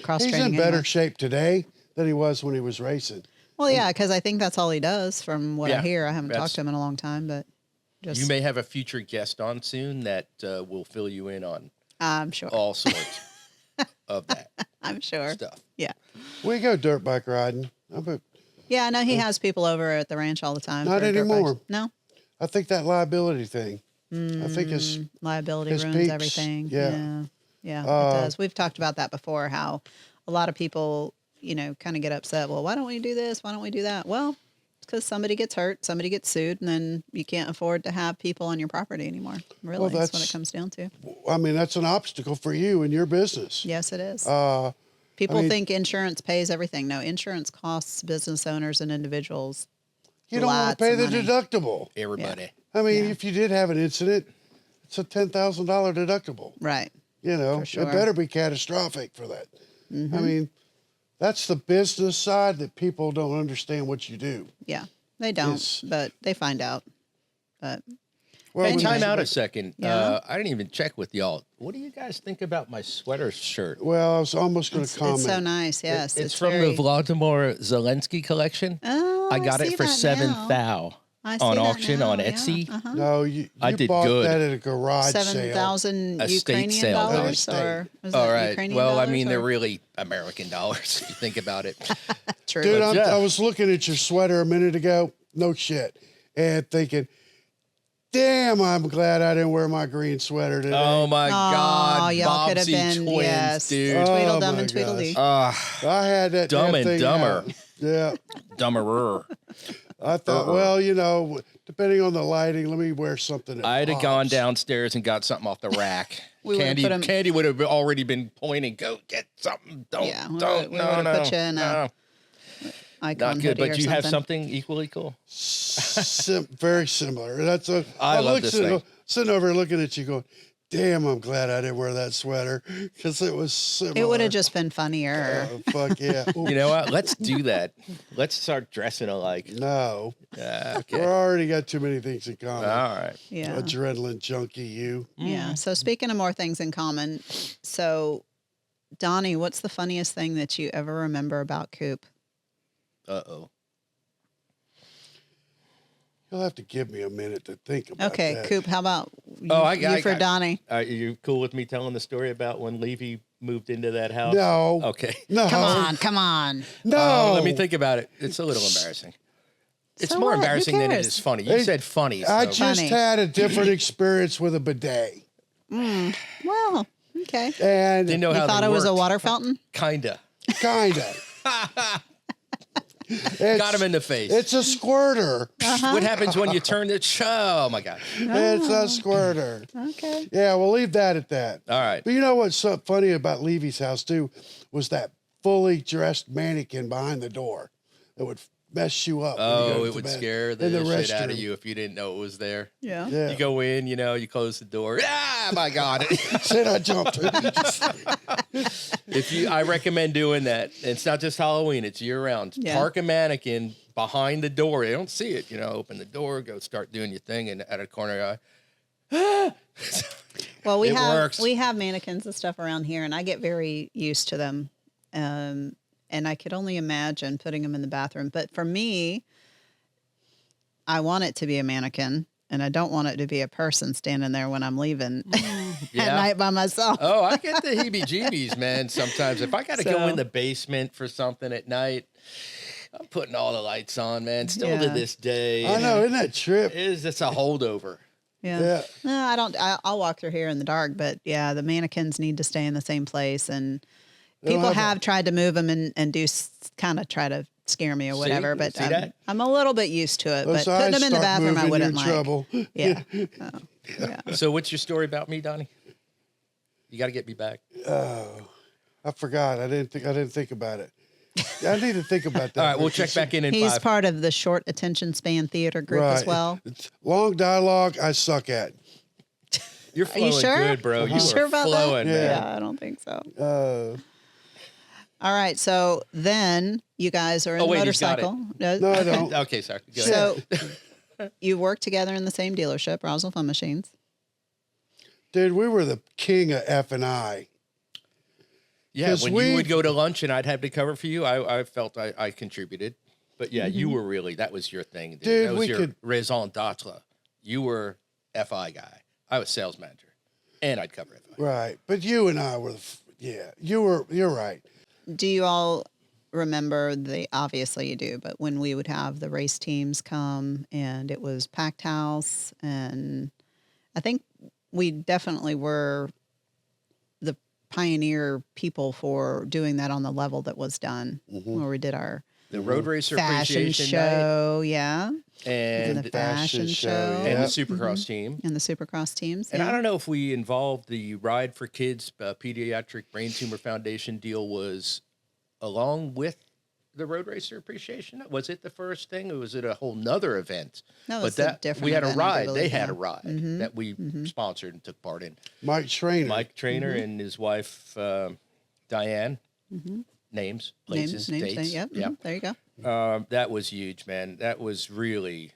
cross He's training. in better anyway. shape today than he was when he was racing. Well, yeah, because I think that's all he does from what I Yeah, hear. I haven't that's- talked to him in a long time, but just, You may have a future guest on soon that will fill you in on I'm sure. all sorts of that I'm sure. stuff. Yeah. We go dirt bike riding. Yeah, I know he has people over at the ranch all the time. Not for dirt bikes. anymore. No? I think that liability thing. I think it's Liability his ruins peaks, everything. yeah. Yeah, it does. We've talked about that before, how a lot of people, kind of get upset. Well, why don't we do this? Why don't we do that? Well, it's because somebody gets hurt, somebody gets sued, and then you can't afford to have people on your property anymore. Really, that's what it comes down to. I mean, that's an obstacle for you and your business. Yes, it is. I People mean- think insurance pays everything. No, insurance costs business owners and individuals. You don't want lots to pay of the money. deductible. Everybody. I mean, Yeah. if you did have an incident, it's a $10,000 deductible. Right. For sure. It better be catastrophic for that. Mm-hmm. I mean, that's the business side that people don't understand what you do. Yeah, they don't, Yes. but they find out. But Well, Anyway. Time out a second. Yeah. I didn't even check with y'all. What do you guys think about my sweater shirt? Well, I was almost going to comment. it's so nice. Yes, It's from very, the Vladimir Zelensky collection. Oh, I got see it for that $7 now. thou I see on that auction now, on yeah. Etsy. Uh-huh. No, you I did bought good. that at a garage sale. 7,000 Estate Ukrainian sale. dollars, Estate. or is All that right. Ukrainian Well, I dollars, mean, they're or- really American dollars if you think about it. true. Dude, yeah. I was looking at your sweater a minute ago. No shit. And thinking, damn, I'm glad I didn't wear my green sweater today. Oh my God, y'all could have Bobsy been twins, yes, dude. Tweedledum my and Tweedledee. I had that Dumb damn and thing Dumber. out. Yeah. Dumberer. I thought, well, depending on the lighting, let me wear something. That I'd have gone pops. downstairs and got something off the rack. We would've Candy, put 'em- Candy would have already been pointing. Go get something. Don't, Yeah, we don't, would've no, no, put you in a no. Icon Not good. hoodie But or you have something. something equally cool. Very similar. I love this thing. Sitting over looking at you going, damn, I'm glad I didn't wear that sweater because it was similar. It would have just been funnier. Fuck yeah. You know what? Let's do that. Let's start dressing alike. No. Okay. We already got too many things in common. All right. Yeah. Adrenaline junkie, you. Yeah. So speaking of more things in common, so Donnie, what's the funniest thing that you ever remember about Coop? Uh-oh. You'll have to give me a minute to think about Okay, that. Coop, how about you, I for got- Donnie? Are you cool with me telling the story about when Levy moved into that house? No. Okay. No. Come on. No. Let me think about it. It's a little embarrassing. It's So more what? Who embarrassing than it cares? is funny. You Hey, said funny. I so- just Funny. had a different experience with a bidet. Well, okay. And Didn't know You how thought they it was a worked. water fountain? Kinda. kind of. Got him in the face. It's a squirter. What happens when you turn the Oh my God. It's a squirter. Okay. Yeah, we'll leave that at that. All right. But you know what's so funny about Levy's house too was that fully dressed mannequin behind the door that would mess you up. when you go Oh, to it would bed. scare the In shit out of restroom. you if you didn't know it was there. Yeah. Yeah. You go in, you close the door. Ah, my God. Said I jumped. I recommend doing that. It's not just Halloween, it's year round. Yeah. Park a mannequin behind the door. They don't see it, open the door, go start doing your thing, and at a corner, Well, we It have works. we have mannequins and stuff around here, and I get very used to them. And I could only imagine putting them in the bathroom. But for me, I want it to be a mannequin, and I don't want it to be a person standing there when I'm leaving at Yeah. night by myself. Oh, I get the heebie-jeebies, man. Sometimes if I got to go So- in the basement for something at night, I'm putting all the lights on, man. Still to Yeah. this day, I know, isn't that trip? it's a holdover. Yeah. Yeah. No, I don't. I'll walk through here in the dark, but yeah, the mannequins need to stay in the same place. And They don't people have have tried to move them and do kind of try to scare me or See? whatever. But See that? I'm a little bit used to it. Those But putting eyes them in the start bathroom, I moving, wouldn't you're like. in trouble. Yeah. Oh, yeah. So what's your story about me, Donnie? You got to get me back. I forgot. I didn't think about it. I need to think about that. All right, we'll check back in He's 5. part of the short attention span theater group as Right. well. It's long dialogue, I suck at. You're Are you flowing sure? good, bro. You You sure are about flowing, that? man. Yeah, I don't think so. Uh, All right, so then you guys are in Oh, the wait, he's got it. motorcycle. no, I don't. Okay, sorry. Go ahead. So you work together in the same dealership, Roswell Fun Machines. Dude, we were the king of F&I. Yeah, 'Cause when we- you would go to lunch and I'd have to cover for you, I felt I contributed. But yeah, you were really, that was your thing. Dude, that was we your could- raison d'etre. You were FI guy. I was sales manager. And I'd cover FI. Right. But you and I were, you're right. Do you all remember obviously you do, but when we would have the race teams come and it was packed house, and I think we definitely were the pioneer people for doing that on the level that was done, where we did our The Road Racer fashion Appreciation show, yeah. Night and the fashion show. and yeah. the Supercross team. And the Supercross teams. And yeah. I don't know if we involved the Ride for Kids Pediatric Brain Tumor Foundation deal was along with the Road Racer Appreciation. Was it the first thing, or was it a whole nother event? No, it's but a different we had a event, I ride. believe, They had yeah. a ride that we sponsored and took part in. Mike Trainer. Mike Trainer and his wife Diane. Names, places, dates. Yep. Yeah. There you go. That was huge, man. That was really,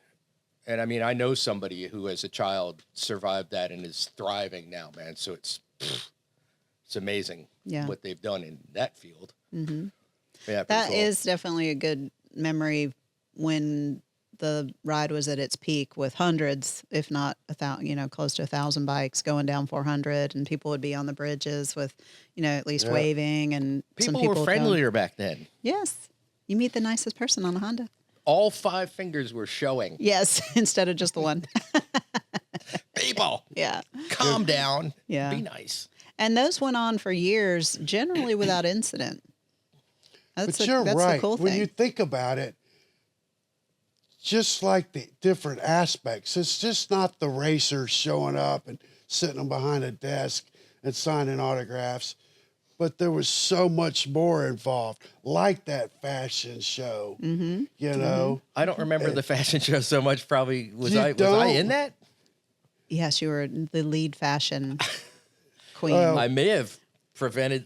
and I mean, I know somebody who, as a child, survived that and is thriving now, man. So it's amazing what they've done in that field. Mm-hmm. Yeah, That cool. is definitely a good memory when the ride was at its peak with hundreds, if not close to 1,000 bikes going down 400, and people would be on the bridges with, at least waving, and People some people were would go, friendlier back then. yes, you meet the nicest person on a Honda. All 5 fingers were showing. Yes, instead of just the one. People, Yeah, calm down. Yeah. Be nice. and those went on for years, generally without incident. But you're that's right. the cool When thing. you think about it, just like the different aspects, it's just not the racers showing up and sitting behind a desk and signing autographs, but there was so much more involved, like that fashion show. You know, I don't remember the fashion show so much. Probably was You I don't? in that? Yes, you were the lead fashion queen. I may have created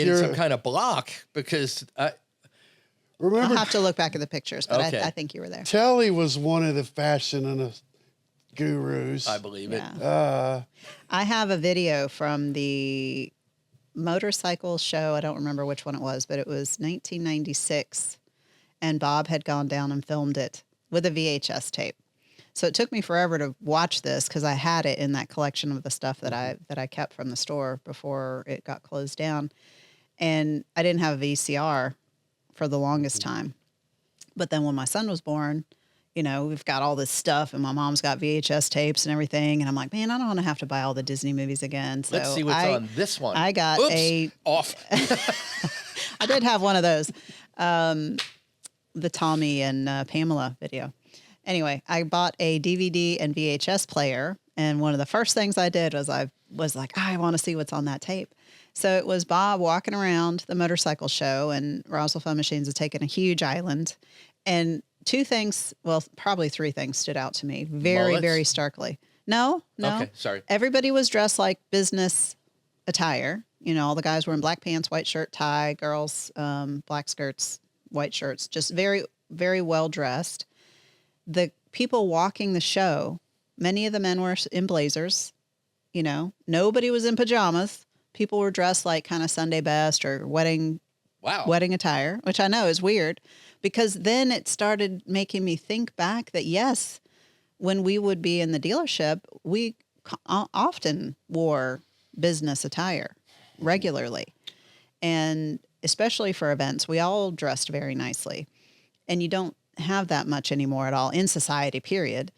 your- some kind of block because remember I'll have to look back at the pictures, but Okay. I think you were there. Telly was one of the fashion and the gurus. I believe it. Yeah. I have a video from the motorcycle show. I don't remember which one it was, but it was 1996. And Bob had gone down and filmed it with a VHS tape. So it took me forever to watch this because I had it in that collection of the stuff that I kept from the store before it got closed down. And I didn't have a VCR for the longest time. But then when my son was born, we've got all this stuff, and my mom's got VHS tapes and everything. And I'm like, man, I don't want to have to buy all the Disney movies again. So Let's see what's on this one. I got Oops, off. I did have one of those, the Tommy and Pamela video. Anyway, I bought a DVD and VHS player, and one of the first things I did was I was like, I want to see what's on that tape. So it was Bob walking around the motorcycle show, and Roswell Fun Machines had taken a huge island, and 2 things, well, probably 3 things stood out to me very, Mullets? very starkly. No. Okay, sorry. Everybody was dressed like business attire. All the guys were in black pants, white shirt, tie, girls, black skirts, white shirts, just very, very well dressed. The people walking the show, many of the men were in blazers. Nobody was in pajamas. People were dressed like kind of Sunday best or wedding attire, which I know is weird, because then it started making me think back that, yes, when we would be in the dealership, we often wore business attire regularly. And especially for events, we all dressed very nicely. And you don't have that much anymore at all in society, period.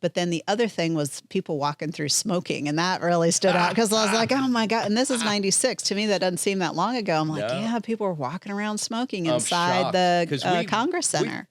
But then the other thing was people walking through smoking, and that really stood out because I was like, oh my God. And this is 96. To me, that doesn't seem that long ago. I'm like, No. yeah, people were walking around smoking I'm inside shocked, the 'cause Congress Center.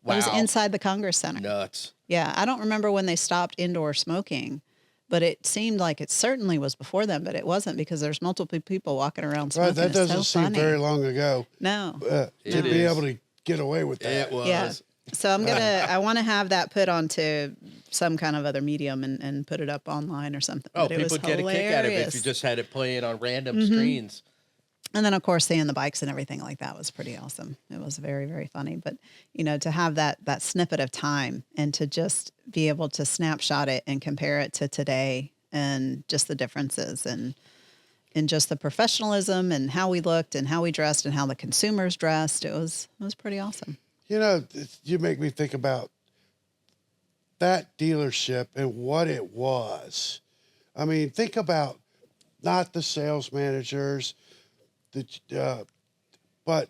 It was inside the Congress Center. Nuts. Yeah. I don't remember when they stopped indoor smoking, but it seemed like it certainly was before then, but it wasn't, because there's multiple people walking around smoking. Right, that It's doesn't so seem funny. very long ago No. to It be is. able to get away with that. It was. Yeah. So I want to have that put onto some kind of other medium and put it up online or something. Oh, But it was people get a kick out of it if hilarious. you just had it playing on random screens. And then, of course, seeing the bikes and everything like that was pretty awesome. It was very, very funny. But, to have that snippet of time and to just be able to snapshot it and compare it to today, and just the differences and just the professionalism and how we looked and how we dressed and how the consumers dressed, it was pretty awesome. You know, you make me think about that dealership and what it was. I mean, think about not the sales managers, but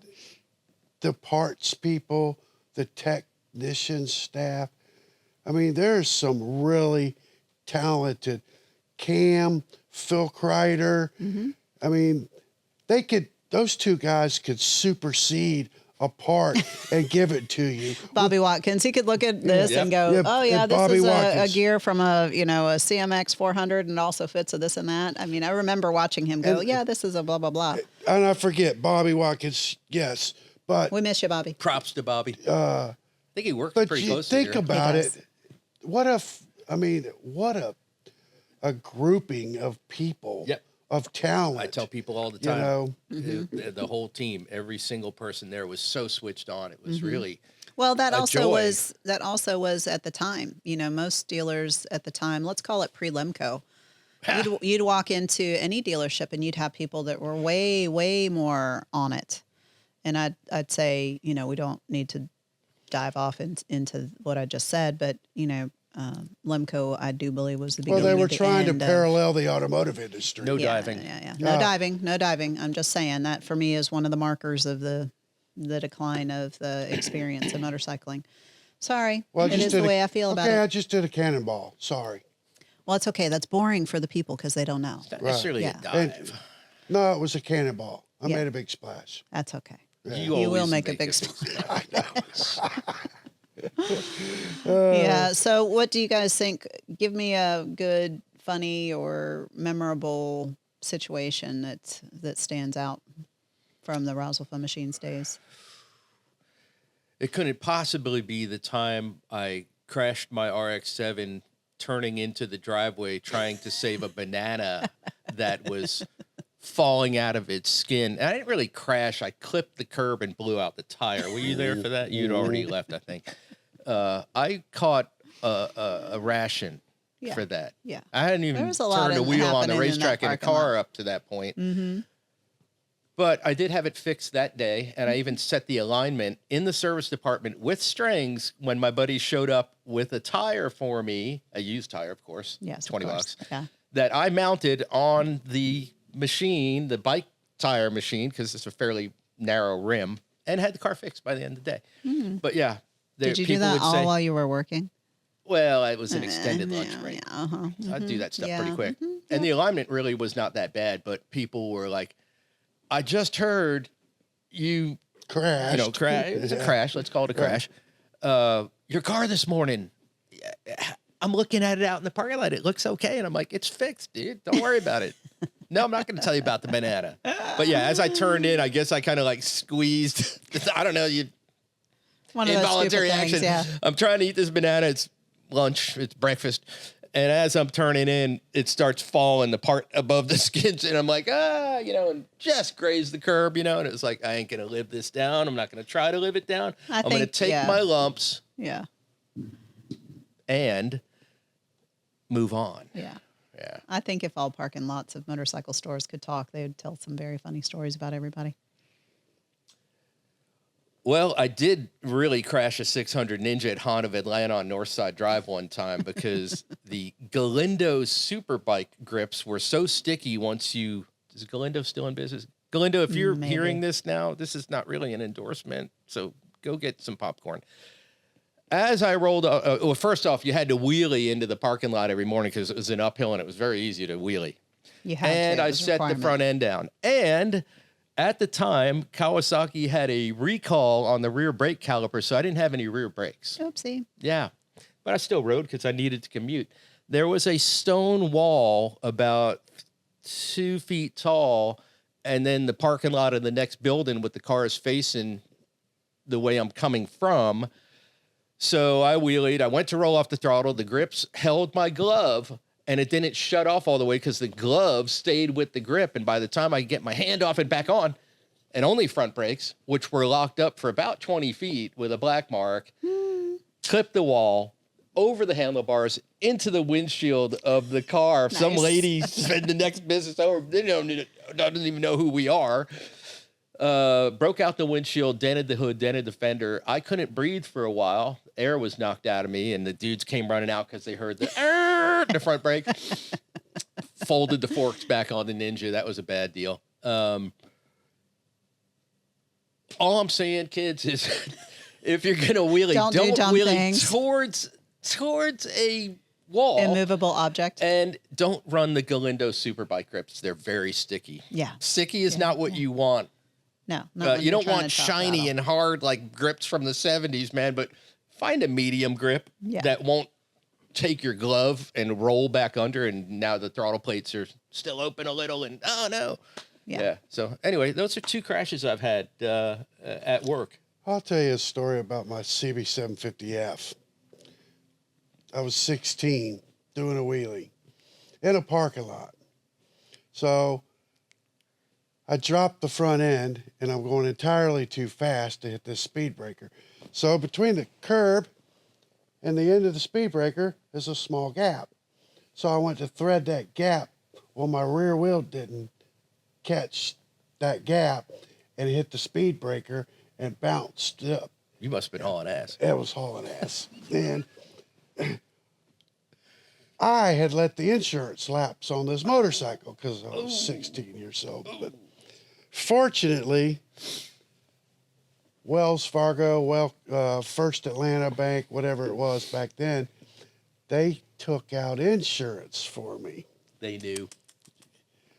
the parts people, the technician staff. I mean, there's some really talented Cam, Phil Kreider. I mean, those two guys could supersede a part and give it to you. Bobby Watkins, he could look at this and go, Yeah, oh yeah, and this Bobby is a Watkins. gear from a CMX 400 and also fits a this and that. I mean, I remember watching him go, yeah, this is a blah, blah, blah. And I forget, Bobby Watkins, yes. But We miss you, Bobby. Props to Bobby. I think he worked pretty you close. think about He does. it. What a grouping of people, Yep. of talent. I tell people all the You time. know, The whole team, every single person there was so switched on. It was really Well, that a also joy. was at the time. You know, most dealers at the time, let's call it pre-Lemco. You'd walk into any dealership and you'd have people that were way, way more on it. And I'd say, you know, we don't need to dive off into what I just said, but you know, Lemco, I do believe, was the well, beginning. they were of the trying to end of- parallel the automotive industry. no Yeah, diving. Yeah. Yeah. No diving. I'm just saying that for me is one of the markers of the decline of the experience of motorcycling. Sorry, Well, it is the way I feel about Okay, I it. just did a cannonball. Sorry. Well, it's okay. That's boring for the people because they don't know. It's not necessarily Yeah. a dive. No, it was a cannonball. I Yeah. made a big splash. That's okay. You will always make a big splash. Yeah. So, what do you guys think? Give me a good, funny, or memorable situation that stands out from the Rosalfa Machines days. It couldn't possibly be the time I crashed my RX-7 turning into the driveway trying to save a banana that was falling out of its skin. And I didn't really crash. I clipped the curb and blew out the tire. Were you there for that? You'd already left, I think. I caught a ration Yeah. for that. Yeah. I hadn't There even was a lot turned a wheel on the happening in that racetrack in a parking car lot. up to that point. Mm-hmm. But I did have it fixed that day, and I even set the alignment in the service department with strings when my buddy showed up with a tire for me, a used tire, of course, Yes, of $20, course. Yeah. that I mounted on the machine, the bike tire machine, because it's a fairly narrow rim, and had the car fixed by the end of the day. But yeah, Did you do people that would all say, while you were working? well, it was an extended lunch Yeah, break. yeah, uh-huh. So I'd do that stuff pretty Yeah. quick. And the alignment really was not that bad, but people were like, I just heard you Crashed. it's a crash. Let's call it a crash. Your car this morning, I'm looking at it out in the parking lot. It looks okay. And I'm like, it's fixed, dude. Don't worry about it. No, I'm not going to tell you about the banana. But yeah, as I turned in, I guess I kind of like squeezed, I don't know, One of those involuntary stupid action. things, yeah. I'm trying to eat this banana. It's lunch. It's breakfast. And as I'm turning in, it starts falling apart above the skids. And I'm like, and just grazed the curb, and it was like, I ain't going to live this down. I'm not going to try to live it down. I'm going to think, take yeah. my lumps Yeah. and move on. Yeah. Yeah. I think if all parking lots of motorcycle stores could talk, they would tell some very funny stories about everybody. Well, I did really crash a 600 Ninja at Honda of Atlanta on Northside Drive one time because the Galindo Superbike grips were so sticky once you... Is Galindo still in business? Galindo, if you're Maybe. hearing this now, this is not really an endorsement, so go get some popcorn. As I rolled... well, first off, you had to wheelie into the parking lot every morning because it was an uphill and it was very easy to wheelie. You had to. And It I was a set the requirement. front end down. And at the time, Kawasaki had a recall on the rear brake caliper, so I didn't have any rear brakes. Oopsie. Yeah, but I still rode because I needed to commute. There was a stone wall about 2 feet tall, and then the parking lot of the next building with the cars facing the way I'm coming from. So I wheelied. I went to roll off the throttle. The grips held my glove, and it didn't shut off all the way because the glove stayed with the grip. And by the time I get my hand off and back on, and only front brakes, which were locked up for about 20 feet with a black mark, clipped the wall, over the handlebars, into the windshield of the car. Some Nice. lady said the next business over, they doesn't even know who we are. Broke out the windshield, dented the hood, dented the fender. I couldn't breathe for a while. Air was knocked out of me, and the dudes came running out because they heard the front brake. Folded the forks back on the Ninja. That was a bad deal. All I'm saying, kids, is if you're gonna wheelie, Don't do dumb wheelie things. towards a wall. Immovable object. And don't run the Galindo Superbike grips. They're very sticky. Yeah. Sticky is not what you want. No, not when You you're don't trying want to top shiny throttle. and hard like grips from the 70s, man, but find a medium grip Yeah. that won't take your glove and roll back under, and now the throttle plates are still open a little, and oh no. Yeah. So anyway, those are 2 crashes I've had at work. I'll tell you a story about my CB750F. I was 16 doing a wheelie in a parking lot. So I dropped the front end and I'm going entirely too fast to hit this speed breaker. So between the curb and the end of the speed breaker is a small gap. So I went to thread that gap. Well, my rear wheel didn't catch that gap and hit the speed breaker and bounced up. You must have been hauling ass. It was hauling ass. And I had let the insurance lapse on this motorcycle because I was 16 years old. But fortunately, Wells Fargo, First Atlanta Bank, whatever it was back then, they took out insurance for me. They knew.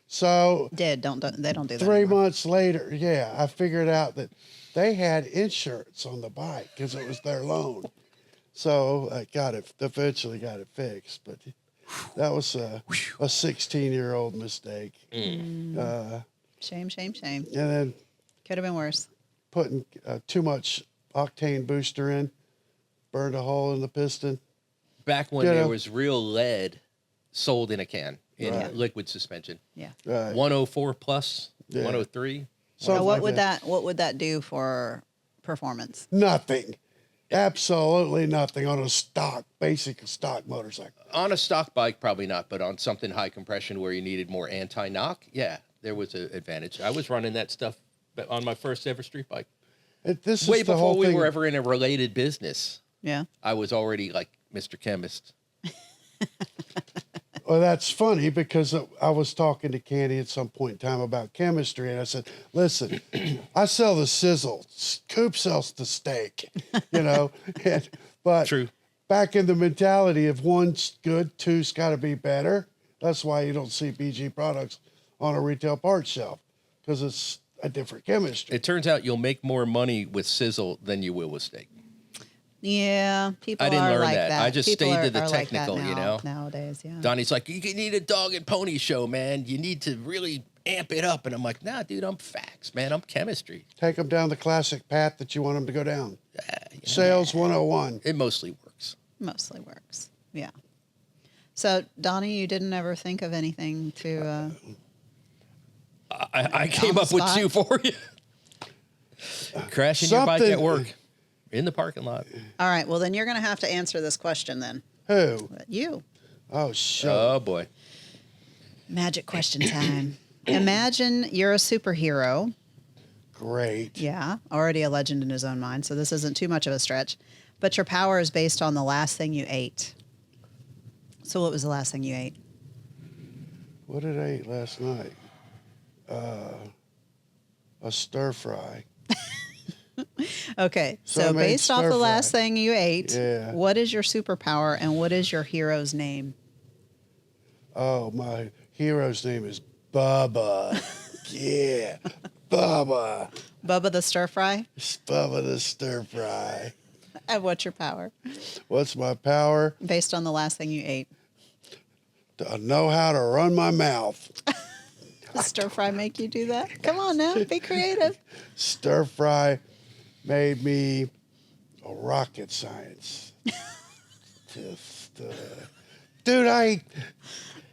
So They don't do that 3 anymore. months later, yeah, I figured out that they had insurance on the bike because it was their loan. So I eventually got it fixed. But that was a 16-year-old mistake. Shame, shame, shame. And then Could have been worse. putting too much octane booster in, burned a hole in the piston. Back when You there know. was real lead sold in a can in Right. liquid suspension. Yeah. Right. 104 plus, Yeah. 103. Something Now, what like would that do for performance? Nothing. Absolutely nothing on a basic stock motorcycle. On a stock bike, probably not, but on something high compression where you needed more anti-knock, yeah, there was an advantage. I was running that stuff on my first ever street bike. This Way is the before whole we thing. were ever in a related business. Yeah. I was already like Mr. Chemist. Well, that's funny because I was talking to Candy at some point in time about chemistry, and I said, "Listen, I sell the sizzle. Coop sells the steak, you know." But True. back in the mentality of one's good, two's got to be better. That's why you don't see BG products on a retail parts shelf because it's a different chemistry. It turns out you'll make more money with sizzle than you will with steak. Yeah. People I didn't are learn like that. I just People stayed to are the like that technical, you know? Nowadays, yeah. Donnie's like, you need a dog and pony show, man. You need to really amp it up. And I'm like, nah, dude, I'm facts, man. I'm chemistry. Take them down the classic path that you want them to go down. Sales 101. It mostly works. Mostly works. Yeah. So, Donnie, you didn't ever think of anything to... I came the up with spot? 2 for you. Crashing your bike Something- at work in the parking lot. All right. Well, then you're going to have to answer this question then. Who? You. Oh, shit. Oh, boy. Magic question time. Imagine you're a superhero. Great. Yeah. Already a legend in his own mind. So this isn't too much of a stretch. But your power is based on the last thing you ate. So what was the last thing you ate? What did I eat last night? A stir fry. Okay. So I So made based off the stir last fry. thing you ate, Yeah. what is your superpower and what is your hero's name? Oh, my hero's name is Bubba. Yeah, Bubba. Bubba the stir fry? It's Bubba the stir fry. And what's your power? What's my power? Based on the last thing you ate. To know how to run my mouth. Does stir fry make you do that? Come on now, be creative. Stir fry made me a rocket science. Dude,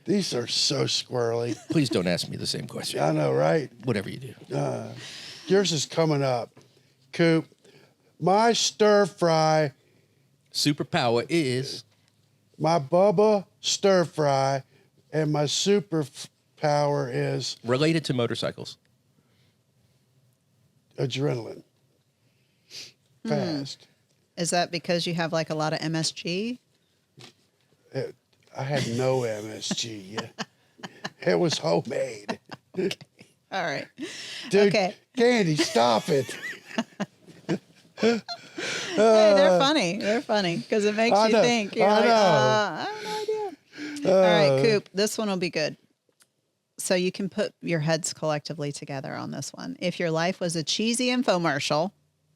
these are so squirrely. Please don't ask me the same question. I know, right? Whatever you do. Yours is coming up. Coop, my stir fry, Superpower is my Bubba stir fry, and my super power is related to motorcycles. adrenaline. Fast. Is that because you have like a lot of MSG? I had no MSG. It was homemade. All right. Dude, Okay. Candy, stop it. Hey, they're funny. They're funny because it makes I you know, think. You're I like, know. I have no idea. All right, Coop, this one will be good. So you can put your heads collectively together on this one. If your life was a cheesy infomercial,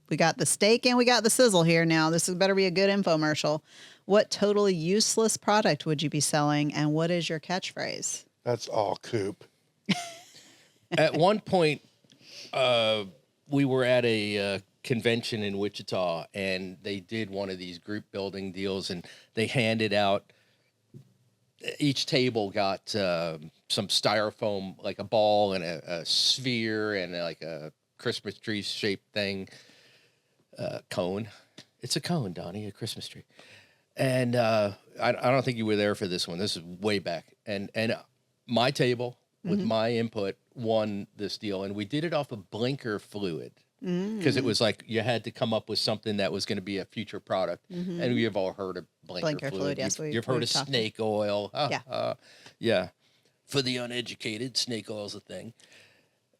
we got the steak and we got the sizzle here now. This better be a good infomercial. What totally useless product would you be selling, and what is your catchphrase? That's all Coop. At one point, we were at a convention in Wichita, and they did one of these group building deals, and they handed out, each table got some styrofoam, like a ball and a sphere and like a Christmas tree shaped thing, cone. It's a cone, Donnie, a Christmas tree. And I don't think you were there for this one. This is way back. And my table with my input won this deal, and we did it off of blinker fluid. Because it was like you had to come up with something that was going to be a future product. And we've all heard of blinker fluid. Yes, You've heard of snake oil. Yeah. Yeah. For the uneducated, snake oil's a thing.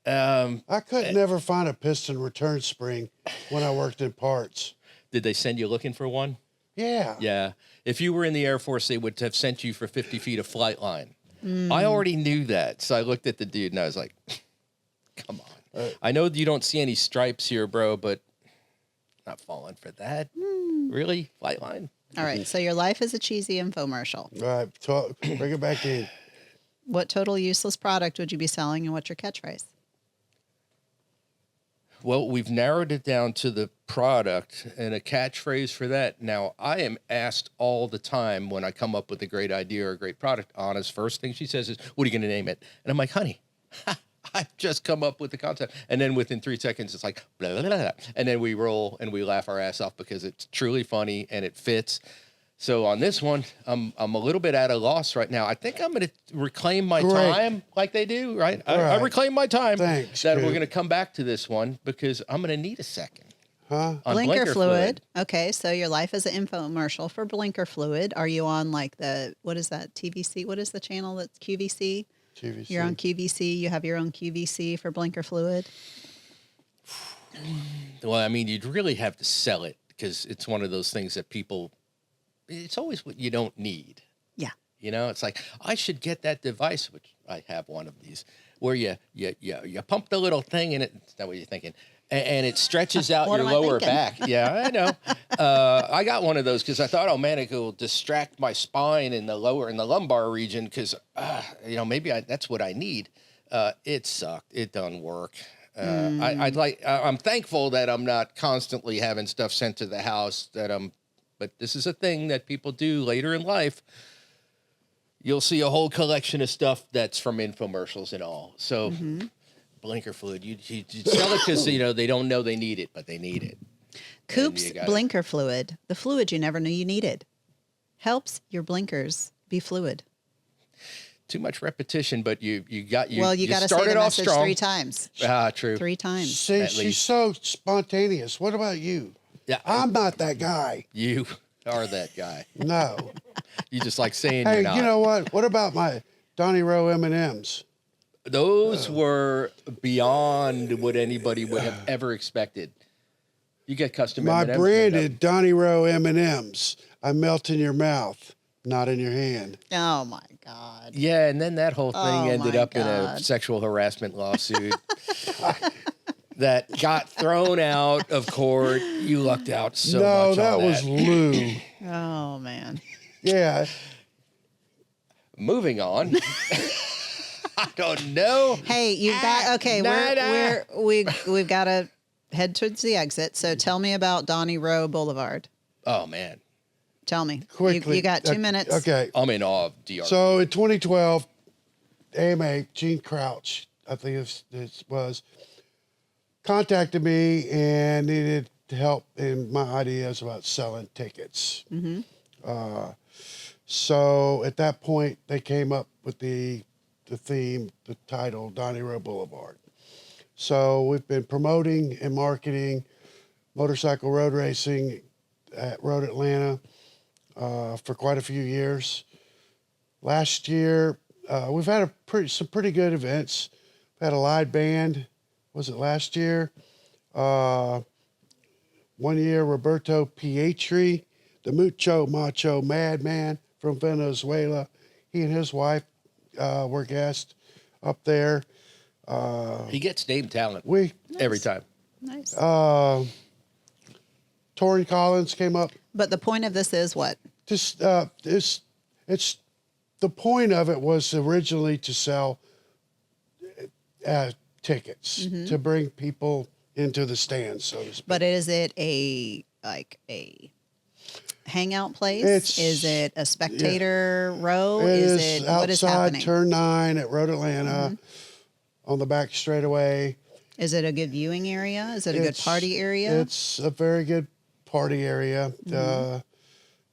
I could never find a piston return spring when I worked in parts. Did they send you looking for one? Yeah. Yeah. If you were in the Air Force, they would have sent you for 50 feet of flight line. I already knew that. So I looked at the dude and I was like, come on. I know you don't see any stripes here, bro, but not falling for that. Really? Flight line? All right. So your life is a cheesy infomercial. All right. Bring it back in. What total useless product would you be selling, and what's your catchphrase? Well, we've narrowed it down to the product and a catchphrase for that. Now, I am asked all the time when I come up with a great idea or a great product. Anna's first thing she says is, what are you going to name it? And I'm like, honey, I've just come up with the concept. And then within 3 seconds, it's like, blah, blah, blah, blah. And then we roll and we laugh our ass off because it's truly funny and it fits. So on this one, I'm a little bit at a loss right now. I think I'm going to reclaim my time like they do, right? I reclaim my time. Thanks, that Coop. we're going to come back to this one because I'm going to need a second. Huh? On Blinker fluid. Okay, so your life is an infomercial for blinker fluid. Are you on like what is that, TVC? What is the channel that's QVC? QVC. You're on QVC. You have your own QVC for blinker fluid. Well, I mean, you'd really have to sell it because it's one of those things that people, it's always what you don't need. Yeah. You know, it's like, I should get that device, which I have one of these, where you pump the little thing in it. Is that what you're thinking? And it stretches out What your am I lower thinking? back. Yeah, I know. I got one of those because I thought, oh man, it will distract my spine in the lumbar region because, maybe that's what I need. It sucked. It doesn't work. I'm thankful that I'm not constantly having stuff sent to the house but this is a thing that people do later in life. You'll see a whole collection of stuff that's from infomercials and all. So blinker fluid, you sell it because, they don't know they need it, but they need it. Coop's blinker fluid, the fluid you never knew you needed, helps your blinkers be fluid. Too much repetition, but you got to say the off message strong. 3 times. True. 3 times. See, At she's least. so spontaneous. What about you? Yeah, I'm not that guy. you are that guy. No. You just like saying Hey, you're not. you know what? What about my Donnie Rowe M&Ms? Those were beyond what anybody would have ever expected. You get custom My M&Ms branded Donnie Rowe M&Ms. I melt in your mouth, not in your hand. Oh my God. Yeah, and then that whole thing ended my up in a God. sexual harassment lawsuit that got thrown out of court. You lucked out so No, much that on was Lou. Oh man. Yeah. Moving on. I don't know. Hey, you've got okay. We've got to head towards the exit. So tell me about Donnie Rowe Boulevard. Oh man, Tell me Quickly. You got 2 minutes. Okay. I'm in awe of DR. So in 2012, AMA, Gene Crouch, I think this was, contacted me and needed help in my ideas about selling tickets. So at that point, they came up with the theme, the title, Donnie Rowe Boulevard. So we've been promoting and marketing motorcycle road racing at Road Atlanta for quite a few years. Last year, we've had some pretty good events. We had a live band. Was it last year? 1 year, Roberto Pietri, the Mucho Macho Madman from Venezuela. He and his wife were guests up there. He gets name talent every time. Nice. Torrin Collins came up. But the point of this is what? Just it's the point of it was originally to sell tickets to bring people into the stands, so to speak. But is it a hangout place? Is it a spectator row? Is it what is outside happening? Turn 9 at Road Atlanta on the back straightaway? Is it a good viewing area? Is it a good party area? It's a very good party area.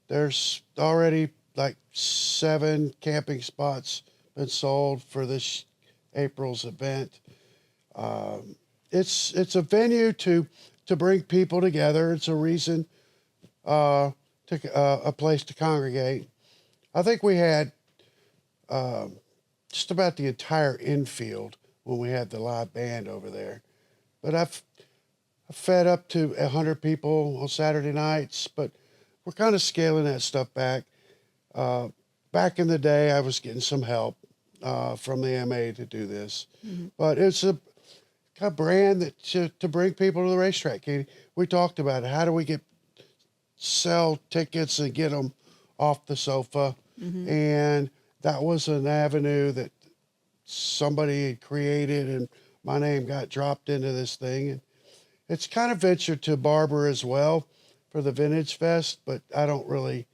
There's already like 7 camping spots been sold for this April's event. It's a venue to bring people together. It's a reason, a place to congregate. I think we had just about the entire infield when we had the live band over there. But I've fed up to 100 people on Saturday nights, but we're kind of scaling that stuff back. Back in the day, I was getting some help from the MA to do this, but it's a brand that to bring people to the racetrack. Katie, we talked about it. How do we sell tickets and get them off the sofa? And that was an avenue that somebody had created, and my name got dropped into this thing. And it's kind of ventured to Barber as well for the Vintage Fest, but I don't really,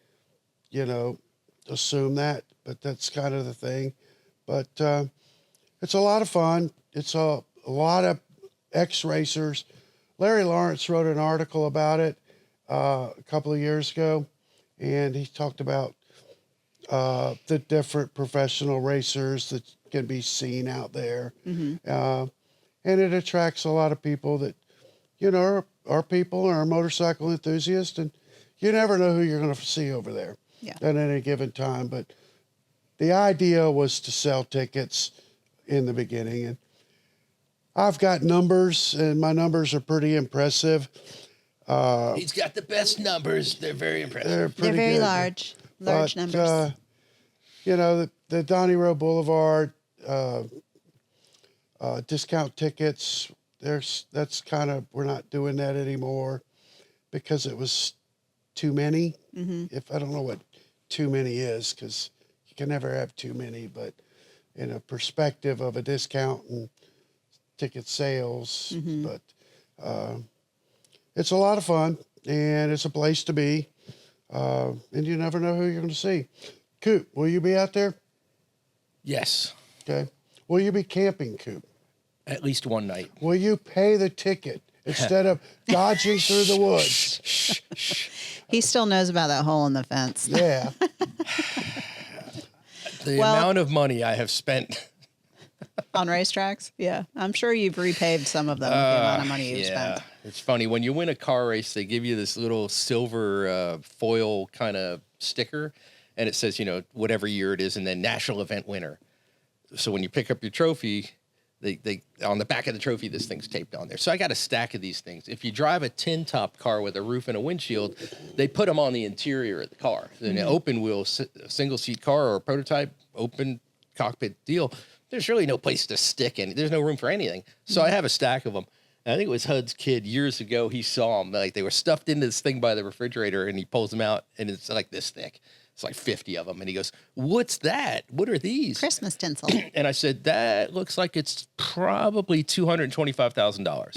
assume that, but that's kind of the thing. But it's a lot of fun. It's a lot of ex-racers. Larry Lawrence wrote an article about it a couple of years ago, and he talked about the different professional racers that can be seen out there. And it attracts a lot of people that, are people are motorcycle enthusiasts, and you never know who you're going to see over there at any given time. But the idea was to sell tickets in the beginning, and I've got numbers, and my numbers are pretty impressive. He's got the best numbers. They're very impressive. They're very large numbers. The Donnie Rowe Boulevard discount tickets, we're not doing that anymore because it was too many. If I don't know what too many is, because you can never have too many, but in a perspective of a discount and ticket sales, but it's a lot of fun, and it's a place to be, and you never know who you're going to see. Coop, will you be out there? Yes. Okay. Will you be camping, Coop? At least one night. Will you pay the ticket instead of dodging through the woods? He still knows about that hole in the fence. Yeah. The amount of money I have spent on racetracks. Yeah. I'm sure you've repaved some of them with the amount of money you've spent. It's funny. When you win a car race, they give you this little silver foil kind of sticker, and it says, whatever year it is, and then national event winner. So when you pick up your trophy, they on the back of the trophy, this thing's taped on there. So I got a stack of these things. If you drive a tin top car with a roof and a windshield, they put them on the interior of the car. In an open wheel, single seat car or a prototype open cockpit deal, there's really no place to stick any. There's no room for anything. So I have a stack of them. And I think it was Hud's kid years ago. He saw them, like they were stuffed into this thing by the refrigerator, and he pulls them out, and it's like this thick. It's like 50 of them. And he goes, "What's that? What are these?" Christmas tinsel. And I said, "That looks like it's probably $225,000.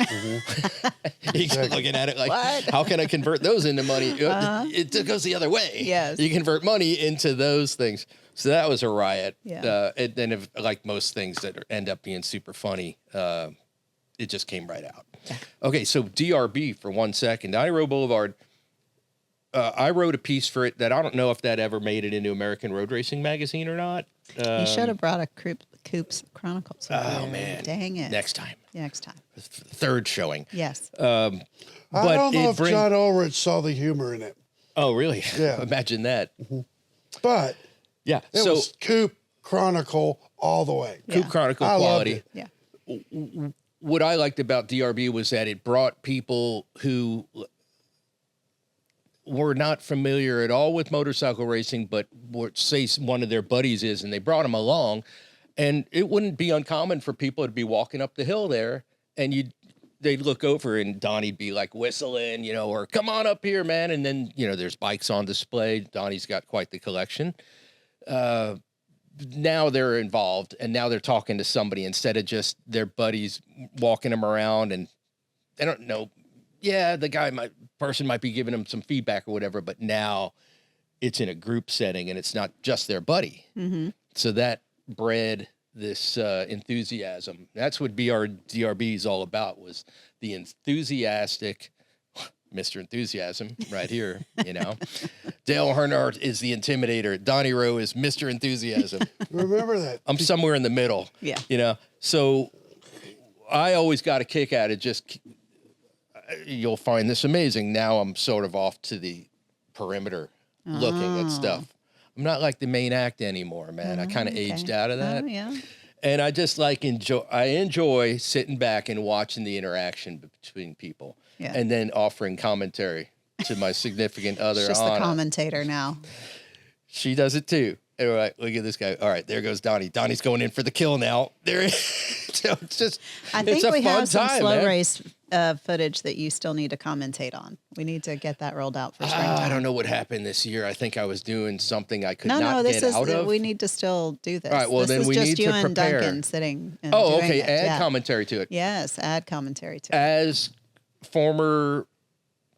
He's looking at it like, What? how can I convert those into money? It goes the other way. Yes. You convert money into those things. So that was a riot. Yeah. And then, like most things that end up being super funny, it just came right out. Okay, so DRB for 1 second. Donnie Rowe Boulevard. I wrote a piece for it that I don't know if that ever made it into American Road Racing Magazine or not. You should have brought a Coops Chronicles. Oh, over. man. Dang it. Next time. Next time. Third showing. Yes. I But don't know it if bring- John Ulrich saw the humor in it, Oh, really? Yeah. Imagine that. but Yeah. it So was Coop Chronicle all the way. Yeah. Coop Chronicle I loved quality. it. Yeah. What I liked about DRB was that it brought people who were not familiar at all with motorcycle racing, but say one of their buddies is, and they brought them along. And it wouldn't be uncommon for people to be walking up the hill there, and they'd look over, and Donnie'd be like whistling, or come on up here, man. And then, there's bikes on display. Donnie's got quite the collection. Now they're involved, and now they're talking to somebody instead of just their buddies walking them around, and they don't know. Yeah, the person might be giving them some feedback or whatever, but now it's in a group setting and it's not just their buddy. Mm-hmm. So that bred this enthusiasm. That's what DRB is all about, was the enthusiastic Mr. Enthusiasm right here, Dale Earnhardt is the intimidator. Donnie Rowe is Mr. Enthusiasm. Remember that? I'm somewhere in the middle. Yeah. So I always got a kick out of just, you'll find this amazing. Now I'm sort of off to the perimeter looking at stuff. I'm not like the main act anymore, man. I kind of aged out of that. Oh, yeah. And I just enjoy sitting back and watching the interaction between people. Yeah. And then offering commentary to my significant other. It's just Anna. the commentator now. She does it too. All right, look at this guy. All right, there goes Donnie. Donnie's going in for the kill now. There, so it's just. I think it's a we fun have some time, slow man. race footage that you still need to commentate on. We need to get that rolled out for springtime. I don't know what happened this year. I think I was doing something I could No, not this get is. out of. We need to still do this. All right, well, this then is we just need you to and prepare. Duncan sitting. And Oh, doing okay. it. Add Yeah. commentary to it. Yes, add commentary to it. As former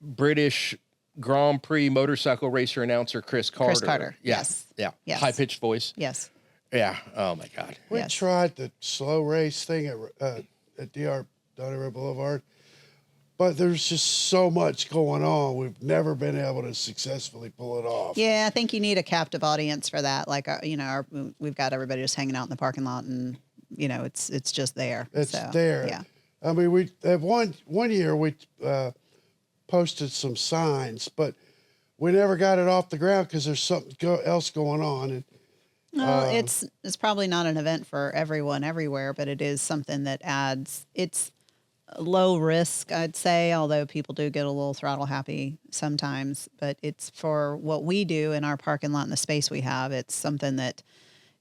British Grand Prix motorcycle racer announcer Chris Carter. Chris Carter, Yeah. yes. Yeah. Yes. High pitched voice. Yes. Yeah. Oh my God. We Yes. tried the slow race thing at DR Donnie Rowe Boulevard, but there's just so much going on. We've never been able to successfully pull it off. Yeah, I think you need a captive audience for that. Like, we've got everybody just hanging out in the parking lot, and it's just there. It's So, there. Yeah. I mean, we at one year we posted some signs, but we never got it off the ground because there's something else going on. And Well, it's probably not an event for everyone everywhere, but it is something that adds. It's low risk, I'd say, although people do get a little throttle happy sometimes. But it's for what we do in our parking lot and the space we have. It's something that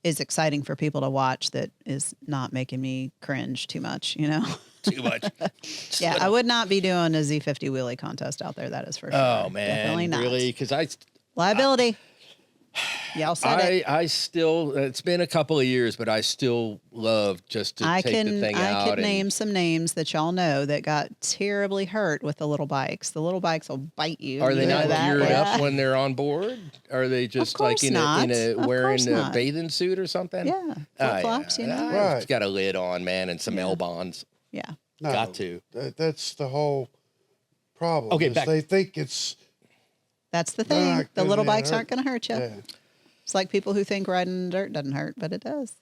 is exciting for people to watch. That is not making me cringe too much, Too much. Yeah, I would not be doing a Z50 wheelie contest out there. That is for sure. Oh man. Definitely not. Really? Because Liability. Y'all said it. I still, it's been a couple of years, but I still love just to take the thing out. I could name some names that y'all know that got terribly hurt with the little bikes. The little bikes will bite you. Are they You know not that? geared Yeah. up when they're on board? Are they just course like not. Of wearing course a not. bathing suit or something? Yeah, flip-flops, Right. It's got a lid on, man, and some L-bonds. Yeah. no, Got to. That's the whole problem. Okay, is back- they think it's That's the They're thing. not The gonna little be bikes hurt. aren't going to hurt you. yeah. It's like people who think riding in the dirt doesn't hurt, but it does.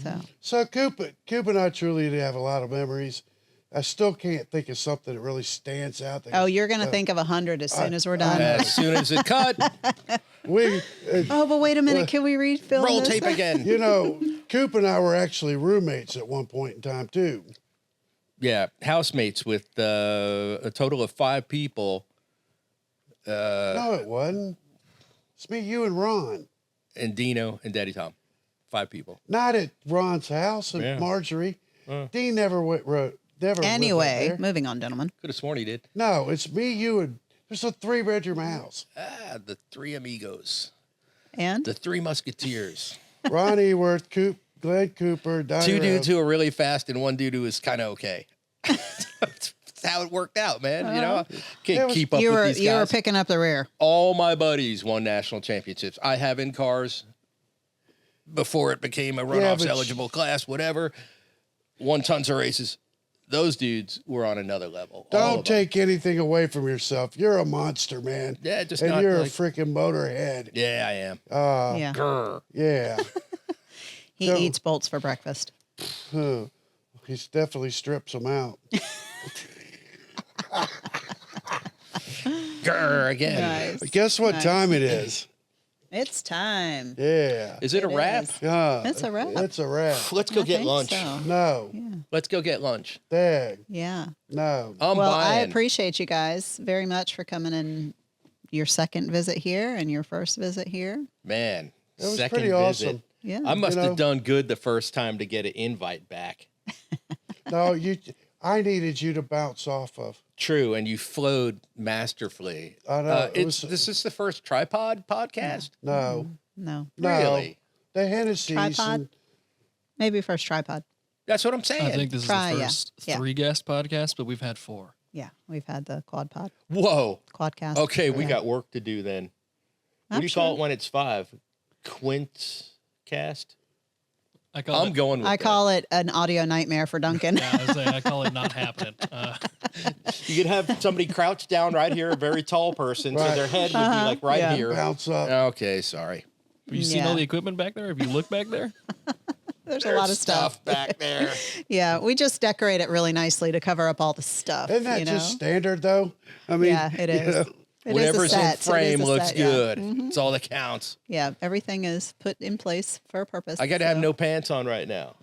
So So Coop and I truly have a lot of memories. I still can't think of something that really stands out. Oh, you're going to think of 100 as soon as we're done. As soon as it cut, we, Oh, but wait a minute. Can we refill roll this? tape again. Coop and I were actually roommates at one point in time too. Yeah, housemates with a total of 5 people. No, it wasn't. It's me, you, and Ron. And Dino and Daddy Tom. 5 people. Not at Ron's house and Yeah. Marjorie. Dean never never. lived Anyway, up there. moving on, gentlemen. Could have sworn he did. No, it's me, you, and there's a 3-bedroom house. The 3 amigos. And The 3 musketeers. Ron Eworth, Glenn Cooper, Donnie 2 Rowe. dudes who are really fast and 1 dude who is kind of okay. That's how it worked out, man. Can't keep up you with were these you were guys. picking up the rear. All my buddies won national championships. I have in cars before it became a runoffs but eligible class, whatever. Won tons of races. those dudes were on another level. All Don't of them. take anything away from yourself. You're a monster, man. Yeah, just and not you're like- a freaking motorhead. Yeah, I am. Yeah. Grr. Yeah. He eats bolts for breakfast. He's definitely strips them out. Grr again. Nice. Guess what Nice. time it is? It's time. Yeah. Is it a wrap? is. Yeah. It's a wrap. It's a wrap. Let's go I get think lunch. so. No. Yeah. Let's go get lunch. Dag. Yeah. No. I'm Well, I buying. appreciate you guys very much for coming in your second visit here and your first visit here. Man, That was second pretty visit. awesome. Yeah. I must You know- have done good the first time to get an invite back. No, I needed you to bounce off of. True, and you flowed masterfully. I know, it This was- is the first tripod podcast. No. No. No. Really? The Hennessy's. Tripod? and- Maybe first tripod. That's what I'm saying. I think this Try, is the yeah. first Yeah. 3 guest podcast, but we've had 4. Yeah. We've had the quad pod. Whoa. Quadcast. Okay, we Yeah. got work to do then. What I'm do you call sure. it when it's 5? Quint cast? I call I'm it, going with I that. call it an audio nightmare for Duncan. Yeah, I was saying, I call it not happening. You could have somebody crouched down right here, a very tall person, so Right. their head would be like right Yeah. here. Bounce up. Okay, sorry. have you seen Yeah. all the equipment back there? Have you looked back there? There's a lot of stuff. back there. Yeah. We just decorate it really nicely to cover up all the stuff. Isn't that you know? just standard, though? I mean, Yeah, it you is. know, It is a Whatever's set. in It is frame a looks set, yeah. good. It's all that counts. Yeah, everything is put in place for a purpose. I got to have so- no pants on right now.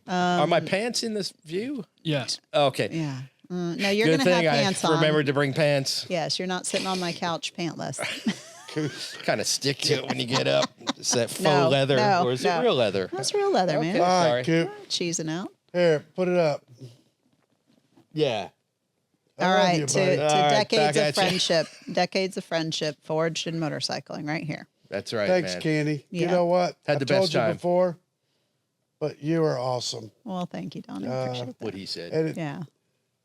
Are my pants in this view? Yes. Okay. Yeah. No, you're Good going to have thing I pants on. remembered to bring pants. Yes, you're not sitting on my couch pantless. Kind of stick to it when you get up. Is that faux No, leather no, or is no. it real leather? That's real leather, man. Okay. all Sorry. right, Coop. Cheesing out. Here, put it up. Yeah. I All love right, you, to buddy. All right, decades back of at ya. friendship, decades of friendship forged in motorcycling right here. That's right, Thanks, man. Candy. You Yeah. know what? Had I the told best you time. before, but you are awesome. Well, thank you, Donnie. I appreciate that. What he said. And it, Yeah.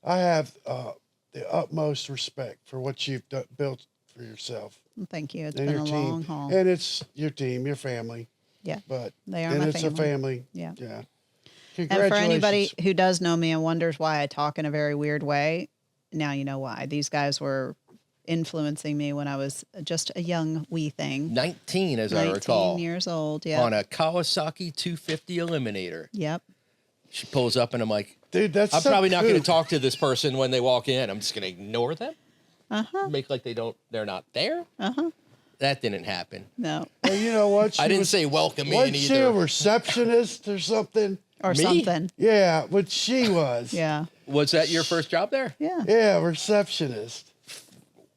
I have the utmost respect for what you've built for yourself Well, thank you. It's and been your a team. long haul. And it's your team, your family. Yeah. But They are and my it's a family. family. Yeah. Yeah. And for anybody Congratulations. who does know me and wonders why I talk in a very weird way, now you know why. These guys were influencing me when I was just a young wee thing. 19, as I 19 recall, years old. Yeah. on a Kawasaki 250 Eliminator. Yep. She pulls up and I'm like, Dude, that's I'm so probably not going cool. to talk to this person when they walk in. I'm just going to ignore them. Uh-huh. Make like they're not there. Uh-huh. That didn't happen. No. Well, you know what? I She didn't was- say welcome in Wasn't she a either. receptionist or something? Or Me? something. Yeah, but she was. Yeah. Was that your first job there? Yeah. Yeah, receptionist.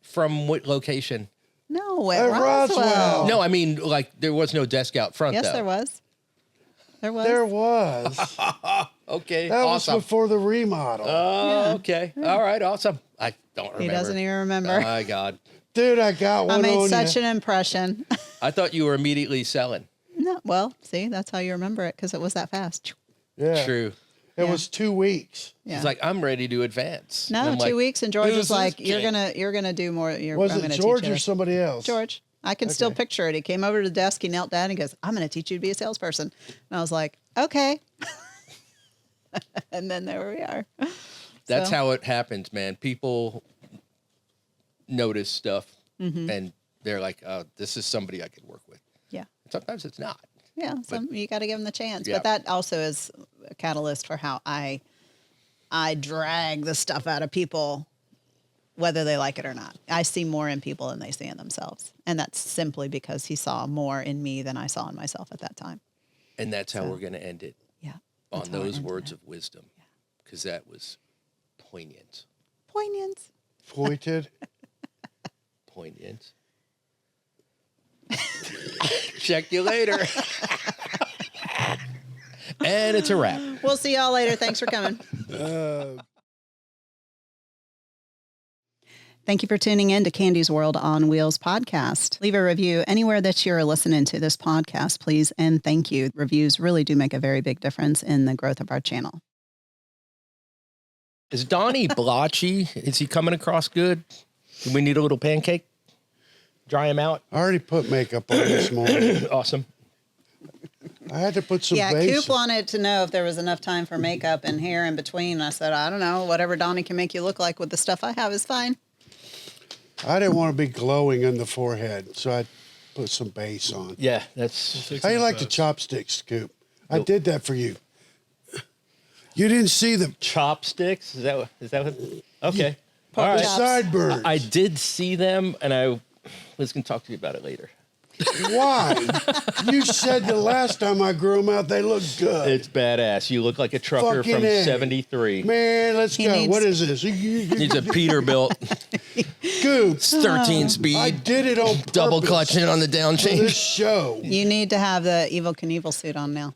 From what location? No, at At Roswell. Roswell. No, I mean, like, there was no desk out front, Yes, though. there was. There was. There was. Okay, That awesome. was before the remodel. Oh, Yeah. okay. All right, awesome. I don't remember. He doesn't even remember. My God. Dude, I got I one made on such you. an impression. I thought you were immediately selling. No, well, see, that's how you remember it because it was that fast. Yeah. True. It Yeah. was 2 weeks. Yeah. He's like, I'm ready to advance. No, And I'm 2 like, weeks, and George "Who's was like, this "You're chick?" gonna do more." I'm Was gonna it teach George you or this." somebody else? George. I can still Okay. picture it. He came over to the desk, he knelt down, he goes, "I'm going to teach you to be a salesperson." And I was like, "Okay." And then there we are. That's So, how it happens, man. People notice stuff Mm-hmm. and they're like, oh, this is somebody I could work with. yeah, Sometimes it's not. yeah. So you got to give them the chance. Yeah. But that also is a catalyst for how I drag the stuff out of people, whether they like it or not. I see more in people than they see in themselves, and that's simply because he saw more in me than I saw in myself at that time. And that's how So, we're going to end it Yeah. on that's how I those ended words it. of wisdom. Because that was poignant. Poignant. Pointed. Poignant. Check you later. And it's a wrap. We'll see y'all later. Thanks for coming. Thank you for tuning in to Candy's World on Wheels podcast. Leave a review anywhere that you're listening to this podcast, please, and thank you. Reviews really do make a very big difference in the growth of our channel. Is Donnie blotchy? Is he coming across good? Do we need a little pancake? Dry him out. I already put makeup on this morning. Awesome. I had to put some Yeah, base. Coop wanted to know if there was enough time for makeup and hair in between. I said, I don't know. Whatever Donnie can make you look like with the stuff I have is fine. I didn't want to be glowing on the forehead, so I put some base on. Yeah, that's How you like the chopsticks, Coop? I did that for you. You didn't see them. chopsticks. Is that what? Okay. Pork All right. chops. Sideburns. I did see them, and I was going to talk to you about it later. Why? You said the last time I grew them out, they looked good. It's badass. You look like a trucker Fucking from A. '73. Man, let's He go. needs- What is this? He's a Peterbilt, Coop. 13 I speed, did it on purpose double clutching on the down for this change. show. You need to have the Evil Knievel suit on now.